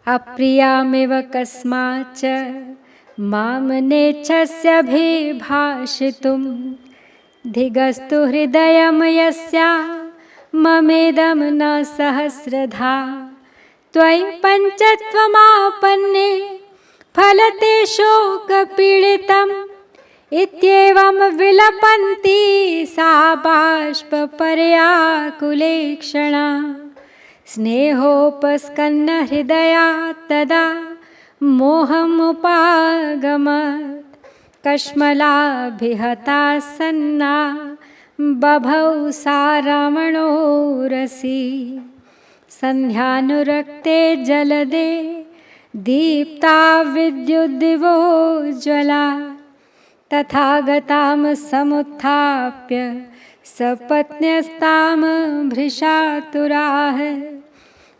अप्रियामेव कस्माच्च माम नेच्छस्यभिभाषितुं धिगस्तु हृदयं यस्या ममेदं न सहस्रधा। त्वयि पञ्चत्वमापन्ने फलते शोकपीडितम् इत्येवं विलपन्ति सा बाष्पपर्याकुलेक्षणा। स्नेहोपस्कन्न हृदया तदा मोहमुपागमत् कश्मलाभिहता सन्ना बभौ सा रावणोरसी। सन्ध्यानुरक्ते जलदे दीप्ता विद्युद्दिवोज्ज्वला तथागतां समुत्थाप्य सपत्न्यस्तां भृशातुराः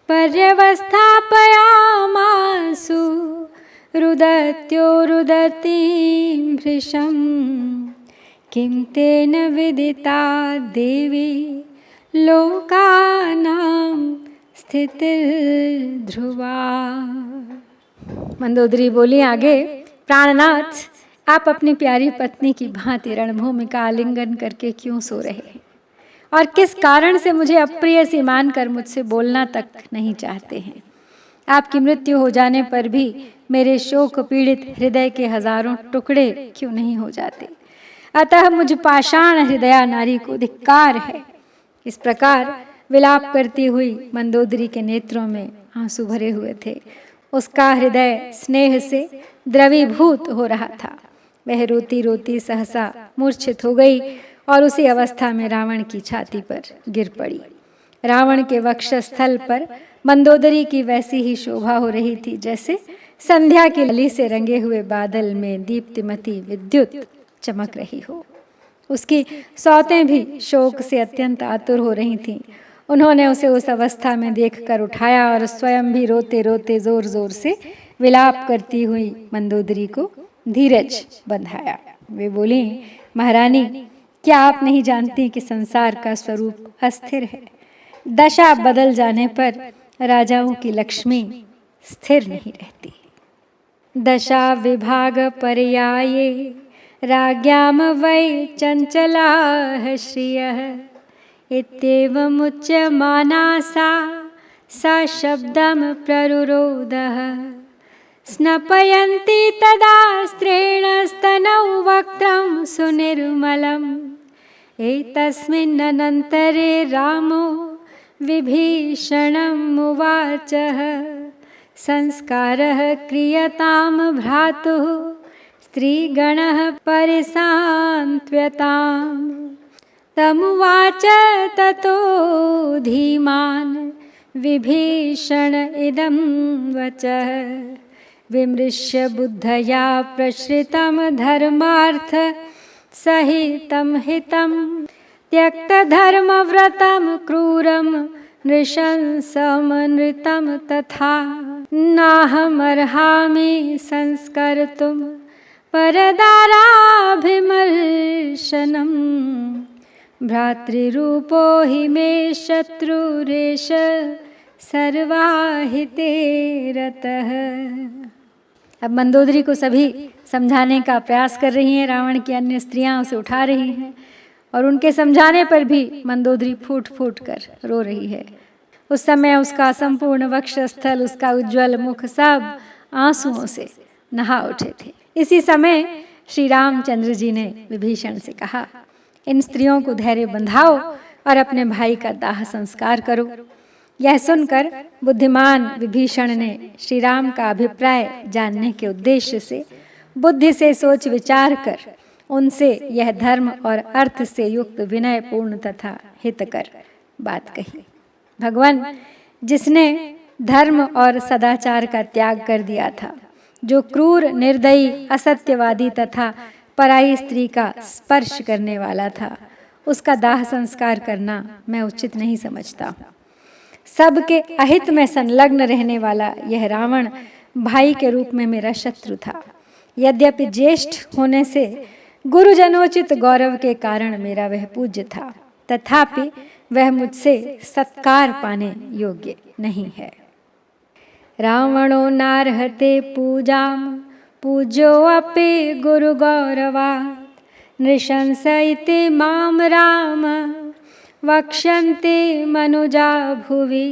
पर्यवस्थापयामासु रुदत्यो रुदतीं भृशं। किं तेन विदिता देवी लोकानां स्थितिर्ध्रुवा। मंदोदरी बोली आगे, प्राणनाथ, आप अपनी प्यारी पत्नी की भांति रणभूमि का आलिंगन करके क्यों सो रहे हैं और किस कारण से मुझे अप्रिय सी मानकर मुझसे बोलना तक नहीं चाहते हैं? आपकी मृत्यु हो जाने पर भी मेरे शोक पीड़ित हृदय के हजारों टुकड़े क्यों नहीं हो जाते? अतः मुझ पाषाण हृदया नारी को धिक्कार है। इस प्रकार विलाप करती हुई मंदोदरी के नेत्रों में आंसू भरे हुए थे। उसका हृदय स्नेह से द्रवीभूत हो रहा था। वह रोती रोती सहसा मूर्छित हो गई और उसी अवस्था में रावण की छाती पर गिर पड़ी। रावण के वक्षस्थल पर मंदोदरी की वैसी ही शोभा हो रही थी जैसे संध्या की लली से रंगे हुए बादल में दीप्तिमती विद्युत चमक रही हो। उसकी सौतें भी शोक से अत्यंत आतुर हो रही थीं। उन्होंने उसे उस अवस्था में देखकर उठाया और स्वयं भी रोते रोते जोर जोर से विलाप करती हुई मंदोदरी को धीरज बंधाया। वे बोली, महारानी, क्या आप नहीं जानती कि संसार का स्वरूप अस्थिर है? दशा बदल जाने पर राजाओं की लक्ष्मी स्थिर नहीं रहती। दशा विभाग पर्याये राज्ञां वै चंचलाः श्रियः इत्येवमुच्यमाना सा शब्दं प्ररुरोधः। स्नपयन्ति तदा स्त्रेण स्तनौ वक्त्रं सुनिर्मलं एतस्मिन्नन्तरे रामो विभीषणम् उवाचः संस्कारः क्रियतां भ्रातुः स्त्रीगणः परिसान्त्व्यताम् तमुवाच ततो धीमान् विभीषण इदं वचः विमृश्य बुद्धया प्रश्रितं धर्मार्थ सहितं हितं त्यक्तधर्मव्रतं क्रूरं नृशंसमनृतं तथा नाहमर्हामि संस्कर्तुं परदाराभिमर्शनम् भ्रातृरूपो हि मे शत्रुरेष सर्वाहिते रतः। अब मंदोदरी को सभी समझाने का प्रयास कर रही हैं। रावण की अन्य स्त्रियां उसे उठा रही हैं और उनके समझाने पर भी मंदोदरी फूट फूट कर रो रही है। उस समय उसका संपूर्ण वक्षस्थल, उसका उज्ज्वल मुख सब आंसुओं से नहा उठे थे। इसी समय श्री रामचंद्र जी ने विभीषण से कहा, इन स्त्रियों को धैर्य बंधाओ और अपने भाई का दाह संस्कार करो। यह सुनकर बुद्धिमान विभीषण ने श्री राम का अभिप्राय जानने के उद्देश्य से बुद्धि से सोच विचार कर उनसे यह धर्म और अर्थ से युक्त विनय पूर्ण तथा हितकर बात कही। भगवान जिसने धर्म और सदाचार का त्याग कर दिया था, जो क्रूर, निर्दयी, असत्यवादी तथा पराई स्त्री का स्पर्श करने वाला था, उसका दाह संस्कार करना मैं उचित नहीं समझता हूँ। सबके अहित में संलग्न रहने वाला यह रावण भाई के रूप में मेरा शत्रु था। यद्यपि ज्येष्ठ होने से गुरुजनोचित गौरव के कारण मेरा वह पूज्य था, तथापि वह मुझसे सत्कार पाने योग्य नहीं है। रावणो नार्हते पूजाम पूज्यो अपि गुरु गौरवात् नृशंसयिते माम राम वक्ष्यन्ते मनुजा भुवि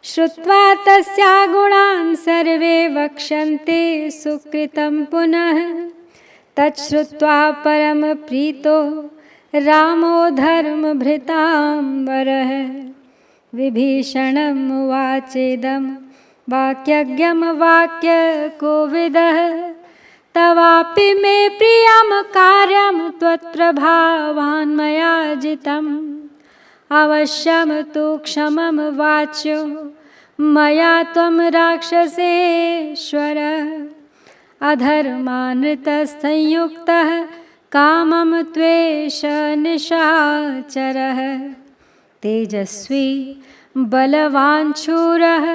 श्रुत्वा तस्या गुणान् सर्वे वक्ष्यन्ते सुकृतं पुनः तच्छ्रुत्वा परम प्रीतो रामो धर्मभृतांबरः विभीषणम् उवाचेदं वाक्यज्ञं वाक्यकोविदः तवापि मे प्रियं कार्यं त्वत्प्रभावान् मया जितम् अवश्यं तु क्षमं वाच्यो मया त्वं राक्षसेश्वर अधर्मानृतसंयुक्तः कामं त्वेष निशाचरः तेजस्वी बलवान् शूरः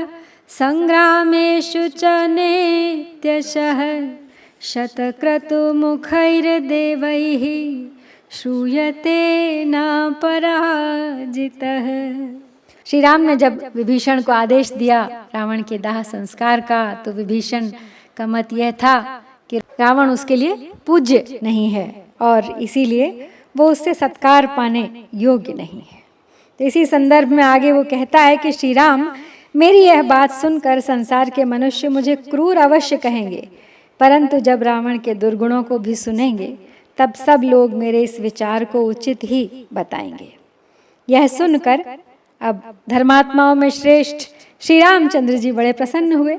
संग्रामेषु च नित्यशः शतक्रतुमुखैर्देवैः श्रूयते न पराजितः। श्री राम ने जब विभीषण को आदेश दिया रावण के दाह संस्कार का, तो विभीषण का मत यह था कि रावण उसके लिए पूज्य नहीं है और इसीलिए वो उससे सत्कार पाने योग्य नहीं है। तो इसी संदर्भ में आगे वो कहता है कि श्री राम, मेरी यह बात सुनकर संसार के मनुष्य मुझे क्रूर अवश्य कहेंगे, परंतु जब रावण के दुर्गुणों को भी सुनेंगे तब सब लोग मेरे इस विचार को उचित ही बताएंगे। यह सुनकर अब धर्मात्माओं में श्रेष्ठ श्री रामचंद्र जी बड़े प्रसन्न हुए।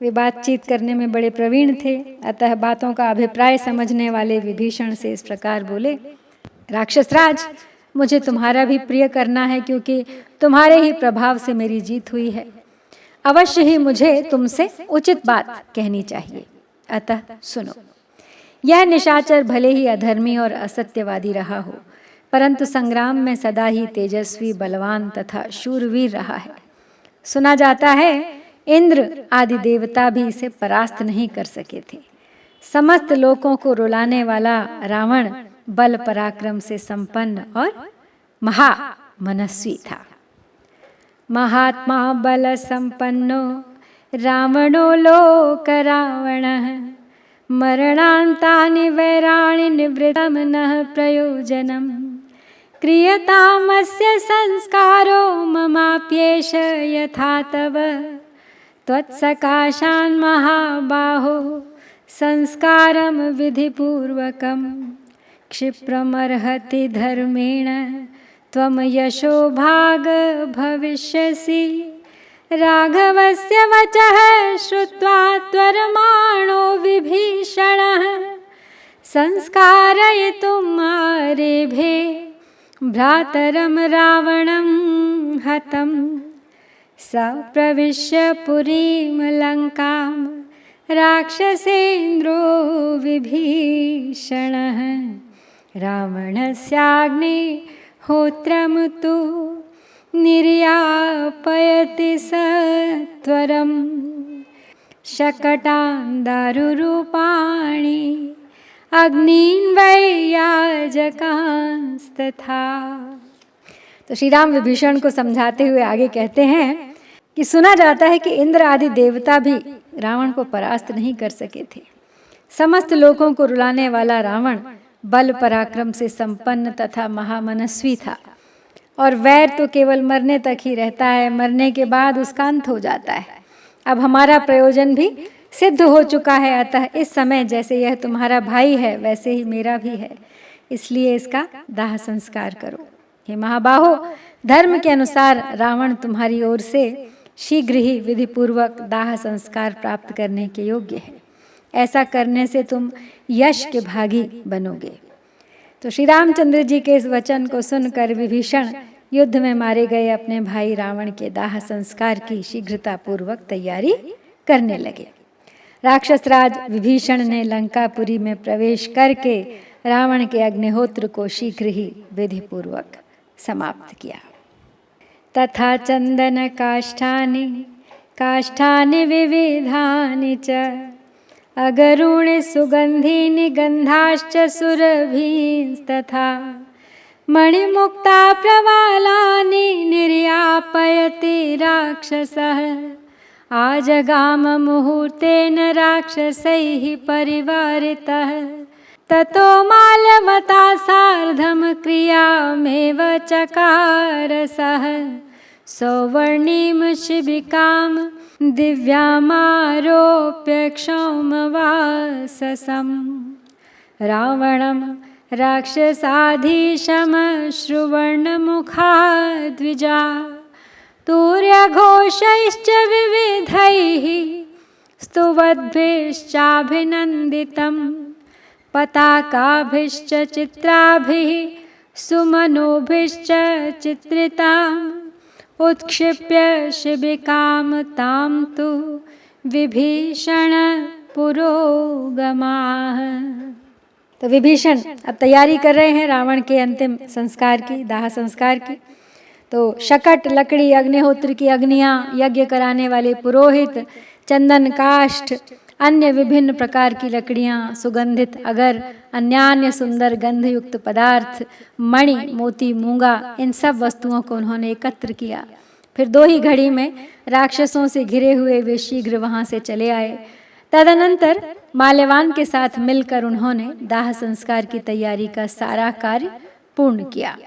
वे बातचीत करने में बड़े प्रवीण थे, अतः बातों का अभिप्राय समझने वाले विभीषण से इस प्रकार बोले, राक्षसराज, मुझे तुम्हारा भी प्रिय करना है, क्योंकि तुम्हारे ही प्रभाव से मेरी जीत हुई है। अवश्य ही मुझे तुमसे उचित बात कहनी चाहिए, अतः सुनो। यह निशाचर भले ही अधर्मी और असत्यवादी रहा हो, परंतु संग्राम में सदा ही तेजस्वी, बलवान तथा शूरवीर रहा है। सुना जाता है इंद्र आदि देवता भी इसे परास्त नहीं कर सके थे। समस्त लोकों को रुलाने वाला रावण बल पराक्रम से संपन्न और महामनस्वी था। महात्मा बल संपन्नो रावणो लोक रावणः मरणान्तानि वैराणि निवृत्तं नः प्रयोजनम् क्रियतामस्य संस्कारो ममाप्येष यथा तव त्वत्सकाशान् महाबाहो संस्कारं विधिपूर्वकं क्षिप्रमर्हति धर्मेण त्वं यशो भाग भविष्यसि। राघवस्य वचः श्रुत्वा त्वरमाणो विभीषणः संस्कारयितुम् आरेभे भ्रातरं रावणं हतं। स प्रविश्य पुरीं लङ्कां राक्षसेन्द्रो विभीषणः। रावणस्याग्निहोत्रं तु निर्यापयति सत्वरं। शकटान् दारुरूपाणि अग्नीन् वै याजकांस्तथा। तो श्री राम विभीषण को समझाते हुए आगे कहते हैं कि सुना जाता है कि इंद्र आदि देवता भी रावण को परास्त नहीं कर सके थे। समस्त लोगों को रुलाने वाला रावण बल पराक्रम से संपन्न तथा महामनस्वी था, और वैर तो केवल मरने तक ही रहता है, मरने के बाद उसका अंत हो जाता है। अब हमारा प्रयोजन भी सिद्ध हो चुका है, अतः इस समय जैसे यह तुम्हारा भाई है वैसे ही मेरा भी है, इसलिए इसका दाह संस्कार करो। हे महाबाहो, धर्म के अनुसार रावण तुम्हारी ओर से शीघ्र ही विधिपूर्वक दाह संस्कार प्राप्त करने के योग्य है। ऐसा करने से तुम यश के भागी बनोगे। तो श्री रामचंद्र जी के इस वचन को सुनकर विभीषण युद्ध में मारे गए अपने भाई रावण के दाह संस्कार की शीघ्रता पूर्वक तैयारी करने लगे। राक्षसराज विभीषण ने लंकापुरी में प्रवेश करके रावण के अग्निहोत्र को शीघ्र ही विधिपूर्वक समाप्त किया। तथा चंदन काष्ठानि विविधानि च अगरुण सुगंधीनि गंधाश्च सुरभींस्तथा मणिमुक्ता प्रवालानि निर्यापयति राक्षसः। आजगाम मुहूर्तेन राक्षसैः परिवारितः। ततो माल्यवता सार्धं क्रियामेव चकार सः। सौवर्णीं शिबिकां दिव्यामारोप्य क्षौमवाससं। रावणं राक्षसाधीशमश्रुवर्णमुखाद्विजा तूर्यघोषैश्च विविधैः स्तुवद्भिश्चाभिनन्दितं। पताकाभिश्च चित्राभिः सुमनोभिश्च चित्रिताम् उत्क्षिप्य शिबिकां तां तु विभीषण पुरोगमाः। तो विभीषण अब तैयारी कर रहे हैं रावण के अंतिम संस्कार की, दाह संस्कार की। तो शकट, लकड़ी, अग्निहोत्र की अग्नियाँ, यज्ञ कराने वाले पुरोहित, चंदन, काष्ठ, अन्य विभिन्न प्रकार की लकड़ियाँ, सुगंधित अगर, अन्यान्य सुंदर गंधयुक्त पदार्थ, मणि, मोती, मूंगा, इन सब वस्तुओं को उन्होंने एकत्र किया। फिर 2 ही घड़ी में राक्षसों से घिरे हुए वे शीघ्र वहाँ से चले आए। तदनंतर माल्यवान के साथ मिलकर उन्होंने दाह संस्कार की तैयारी का सारा कार्य पूर्ण किया।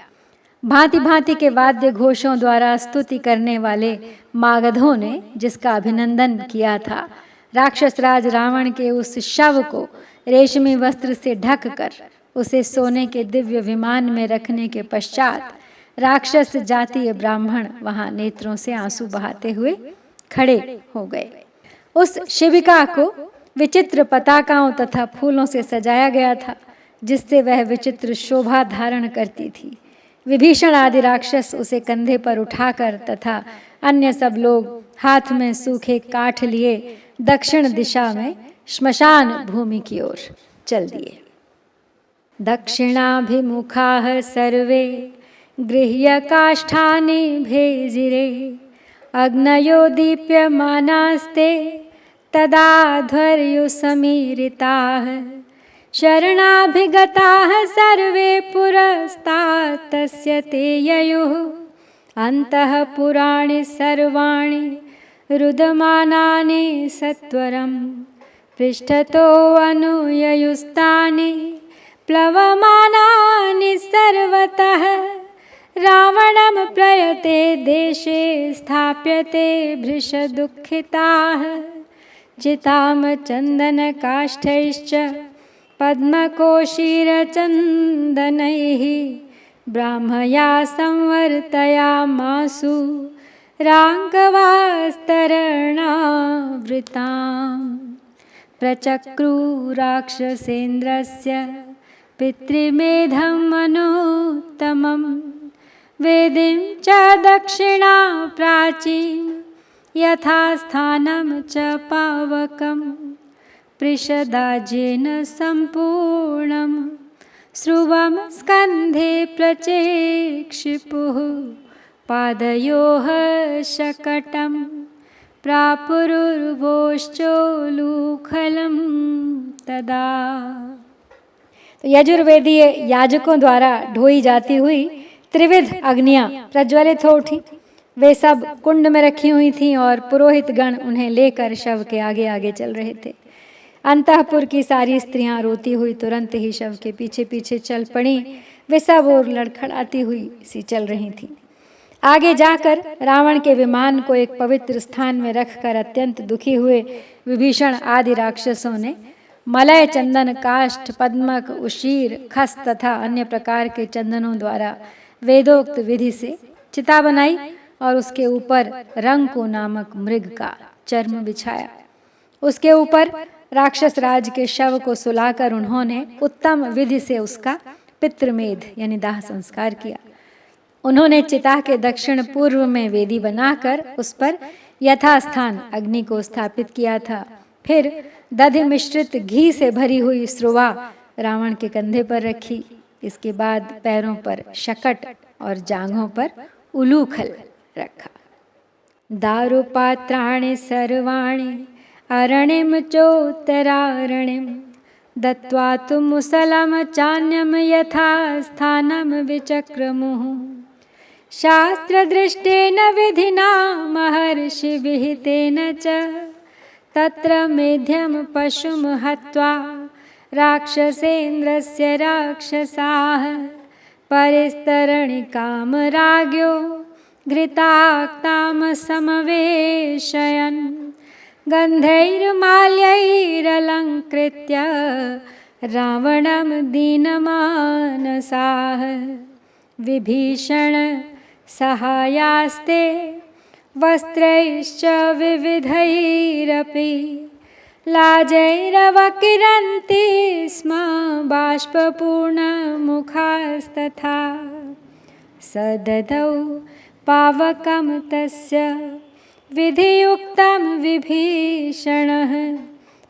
भांति भांति के वाद्य घोषों द्वारा स्तुति करने वाले मागधों ने जिसका अभिनंदन किया था, राक्षस राज रावण के उस शव को रेशमी वस्त्र से ढककर उसे सोने के दिव्य विमान में रखने के पश्चात राक्षस जातीय ब्राह्मण वहां नेत्रों से आंसू बहाते हुए खड़े हो गए। उस शिबिका को विचित्र पताकाओं तथा फूलों से सजाया गया था, जिससे वह विचित्र शोभा धारण करती थी। विभीषण आदि राक्षस उसे कंधे पर उठाकर तथा अन्य सब लोग हाथ में सूखे काठ लिए दक्षिण दिशा में श्मशान भूमि की ओर चल दिए। दक्षिणाभिमुखाः सर्वे गृह्य काष्ठानि भेजिरे अग्नयो दीप्यमानास्ते तदाध्वर्युसमीरिताः। शरणाभिगताः सर्वे पुरस्तात् तस्य ते ययुः अन्तःपुराणि सर्वाणि रुदमानानि सत्वरं। पृष्ठतो अनुययुस्तानि प्लवमानानि सर्वतः। रावणं प्रयते देशे स्थाप्यते भृशदुःखिताः। चितां चन्दनकाष्ठैश्च पद्मकोशीरचन्दनैः ब्राह्मया संवर्तयामासु राङ्गवास्तरणावृताम् प्रचक्रुराक्षसेन्द्रस्य पितृमेधं मनोत्तमं वेदीं च दक्षिणा प्राचीं यथास्थानं च पावकं पृषदाज्येन सम्पूर्णं स्रुवं स्कन्धे प्रचेक्षिपुः पादयोः शकटं प्रापुरुर्वोश्चोलूखलं तदा। तो यजुर्वेदीय याजकों द्वारा ढोई जाती हुई त्रिविध अग्नियां प्रज्वलित हो उठी। वे सब कुंड में रखी हुई थीं और पुरोहित गण उन्हें लेकर शव के आगे आगे चल रहे थे। अंतःपुर की सारी स्त्रियां रोती हुई तुरंत ही शव के पीछे पीछे चल पड़ी। वे सब और लड़खड़ाती हुई सी चल रही थीं। आगे जाकर रावण के विमान को एक पवित्र स्थान में रखकर अत्यंत दुखी हुए विभीषण आदि राक्षसों ने मलय, चंदन, काष्ठ, पद्मक, उशीर, खस तथा अन्य प्रकार के चंदनों द्वारा वेदोक्त विधि से चिता बनाई और उसके ऊपर रंको नामक मृग का चर्म बिछाया। उसके ऊपर राक्षस राज के शव को सुलाकर उन्होंने उत्तम विधि से उसका पितृमेध यानी दाह संस्कार किया। उन्होंने चिता के दक्षिण पूर्व में वेदी बनाकर उस पर यथास्थान अग्नि को स्थापित किया था। फिर दधि मिश्रित घी से भरी हुई स्रुवा रावण के कंधे पर रखी। इसके बाद पैरों पर शकट और जांघों पर उलूखल रखा। दारुपात्राणि सर्वाणि अरणिम चोत्तरारणिम दत्त्वा तु मुसलम चान्यम यथा स्थानम विचक्रमुः शास्त्रदृष्टेन विधिना महर्षि विहितेन च तत्र मेध्यम पशुम हत्वा राक्षसेन्द्रस्य राक्षसाः परिस्तरणिकामराज्ञो घृताक्ताम समवेशयन् गन्धैर्माल्यैरलङ्कृत्य रावणं दीनमानसाः विभीषण सहायास्ते वस्त्रैश्च विविधैरपि लाजैरवकिरन्ति स्म बाष्पपूर्णमुखास्तथा सददौ पावकं तस्य विधियुक्तं विभीषणः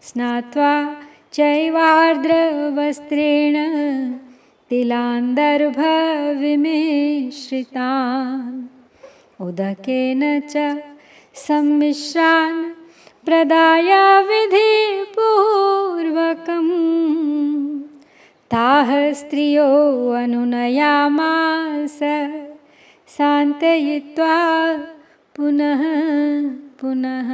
स्नात्वा चैवार्द्रवस्त्रेण तिलान्दर्भविमिश्रितान् उदकेन च सम्मिश्रान् प्रदाय विधिपूर्वकं ताः स्त्रियो अनुनयामास शान्तयित्वा पुनः पुनः।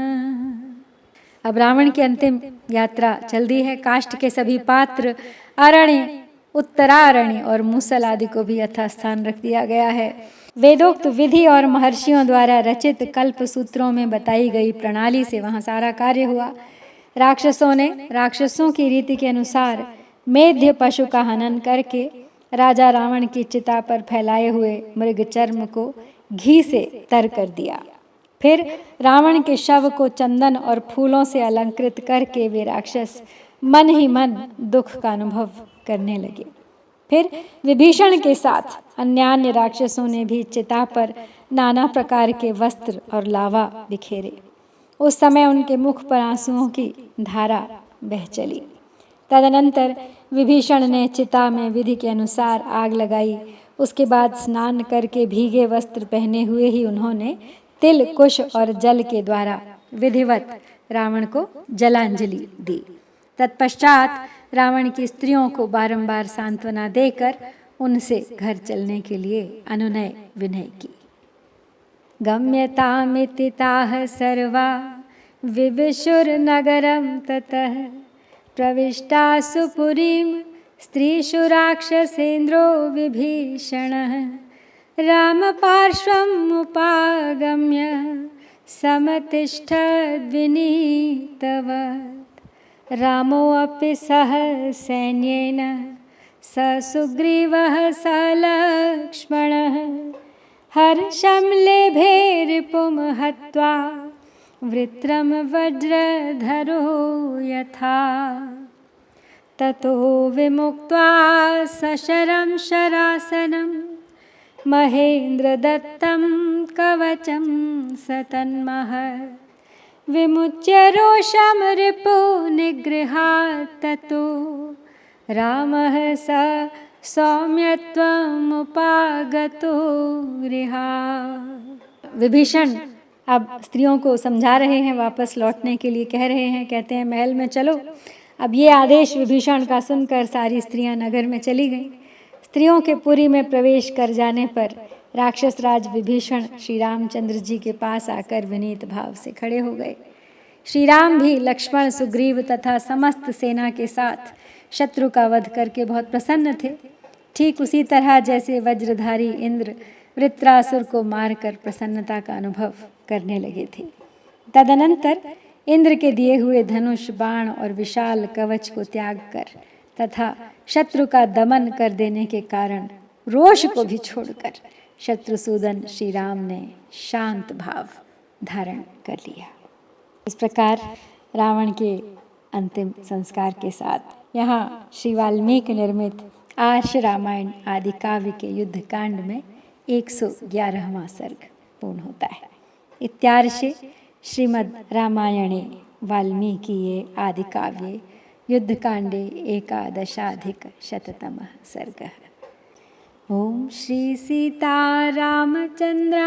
अब रावण की अंतिम यात्रा चल दी है। काष्ठ के सभी पात्र, अरण्य, उत्तरारण्य और मूसल आदि को भी यथास्थान रख दिया गया है। वेदोक्त विधि और महर्षियों द्वारा रचित कल्प सूत्रों में बताई गई प्रणाली से वहाँ सारा कार्य हुआ। राक्षसों ने राक्षसों की रीति के अनुसार मेध्य पशु का हनन करके राजा रावण की चिता पर फैलाए हुए मृग चर्म को घी से तर कर दिया। फिर रावण के शव को चंदन और फूलों से अलंकृत करके वे राक्षस मन ही मन दुख का अनुभव करने लगे। फिर विभीषण के साथ अन्य राक्षसों ने भी चिता पर नाना प्रकार के वस्त्र और लावा बिखेरे। उस समय उनके मुख पर आंसुओं की धारा बह चली। तदनंतर विभीषण ने चिता में विधि के अनुसार आग लगाई। उसके बाद स्नान करके भीगे वस्त्र पहने हुए ही उन्होंने तिल, कुश और जल के द्वारा विधिवत रावण को जलांजलि दी। तत्पश्चात रावण की स्त्रियों को बारंबार सांत्वना देकर उनसे घर चलने के लिए अनुनय विनय की। गम्यतामिति ताः सर्वा विविशुर्नगरं ततः प्रविष्टासु पुरीं स्त्रीषु राक्षसेन्द्रो विभीषणः रामपार्श्वमुपागम्य समतिष्ठद्विनीतवत् रामोऽपि सह सैन्येन स सुग्रीवः स लक्ष्मणः हर्षं लेभे रिपुं हत्वा वृत्रं वज्रधरो यथा ततो विमुक्त्वा सशरं शरासनं महेन्द्रदत्तं कवचं सतन्महत् विमुच्य रोषं रिपुनिगृहात् ततो रामः स सौम्यत्वमुपागतो गृहात्। विभीषण अब स्त्रियों को समझा रहे हैं, वापस लौटने के लिए कह रहे हैं। कहते हैं महल में चलो। अब ये आदेश विभीषण का सुनकर सारी स्त्रियां नगर में चली गईं। स्त्रियों के पुरी में प्रवेश कर जाने पर राक्षस राज विभीषण श्री रामचंद्र जी के पास आकर विनीत भाव से खड़े हो गए। श्री राम भी लक्ष्मण, सुग्रीव तथा समस्त सेना के साथ शत्रु का वध करके बहुत प्रसन्न थे। ठीक उसी तरह जैसे वज्रधारी इंद्र वृत्रासुर को मारकर प्रसन्नता का अनुभव करने लगे थे। तदनंतर इंद्र के दिए हुए धनुष, बाण और विशाल कवच को त्याग कर तथा शत्रु का दमन कर देने के कारण रोष को भी छोड़कर शत्रुसूदन श्री राम ने शांत भाव धारण कर लिया। इस प्रकार रावण के अंतिम संस्कार के साथ यहाँ श्री वाल्मीकि निर्मित आर्ष रामायण आदि काव्य के युद्ध कांड में 111वां सर्ग पूर्ण होता है। इत्यार्षे श्रीमद् रामायणे वाल्मीकिये आदि काव्ये युद्धकांडे 11अधिकशततमः सर्गः। ओम श्री सीता रामचंद्राय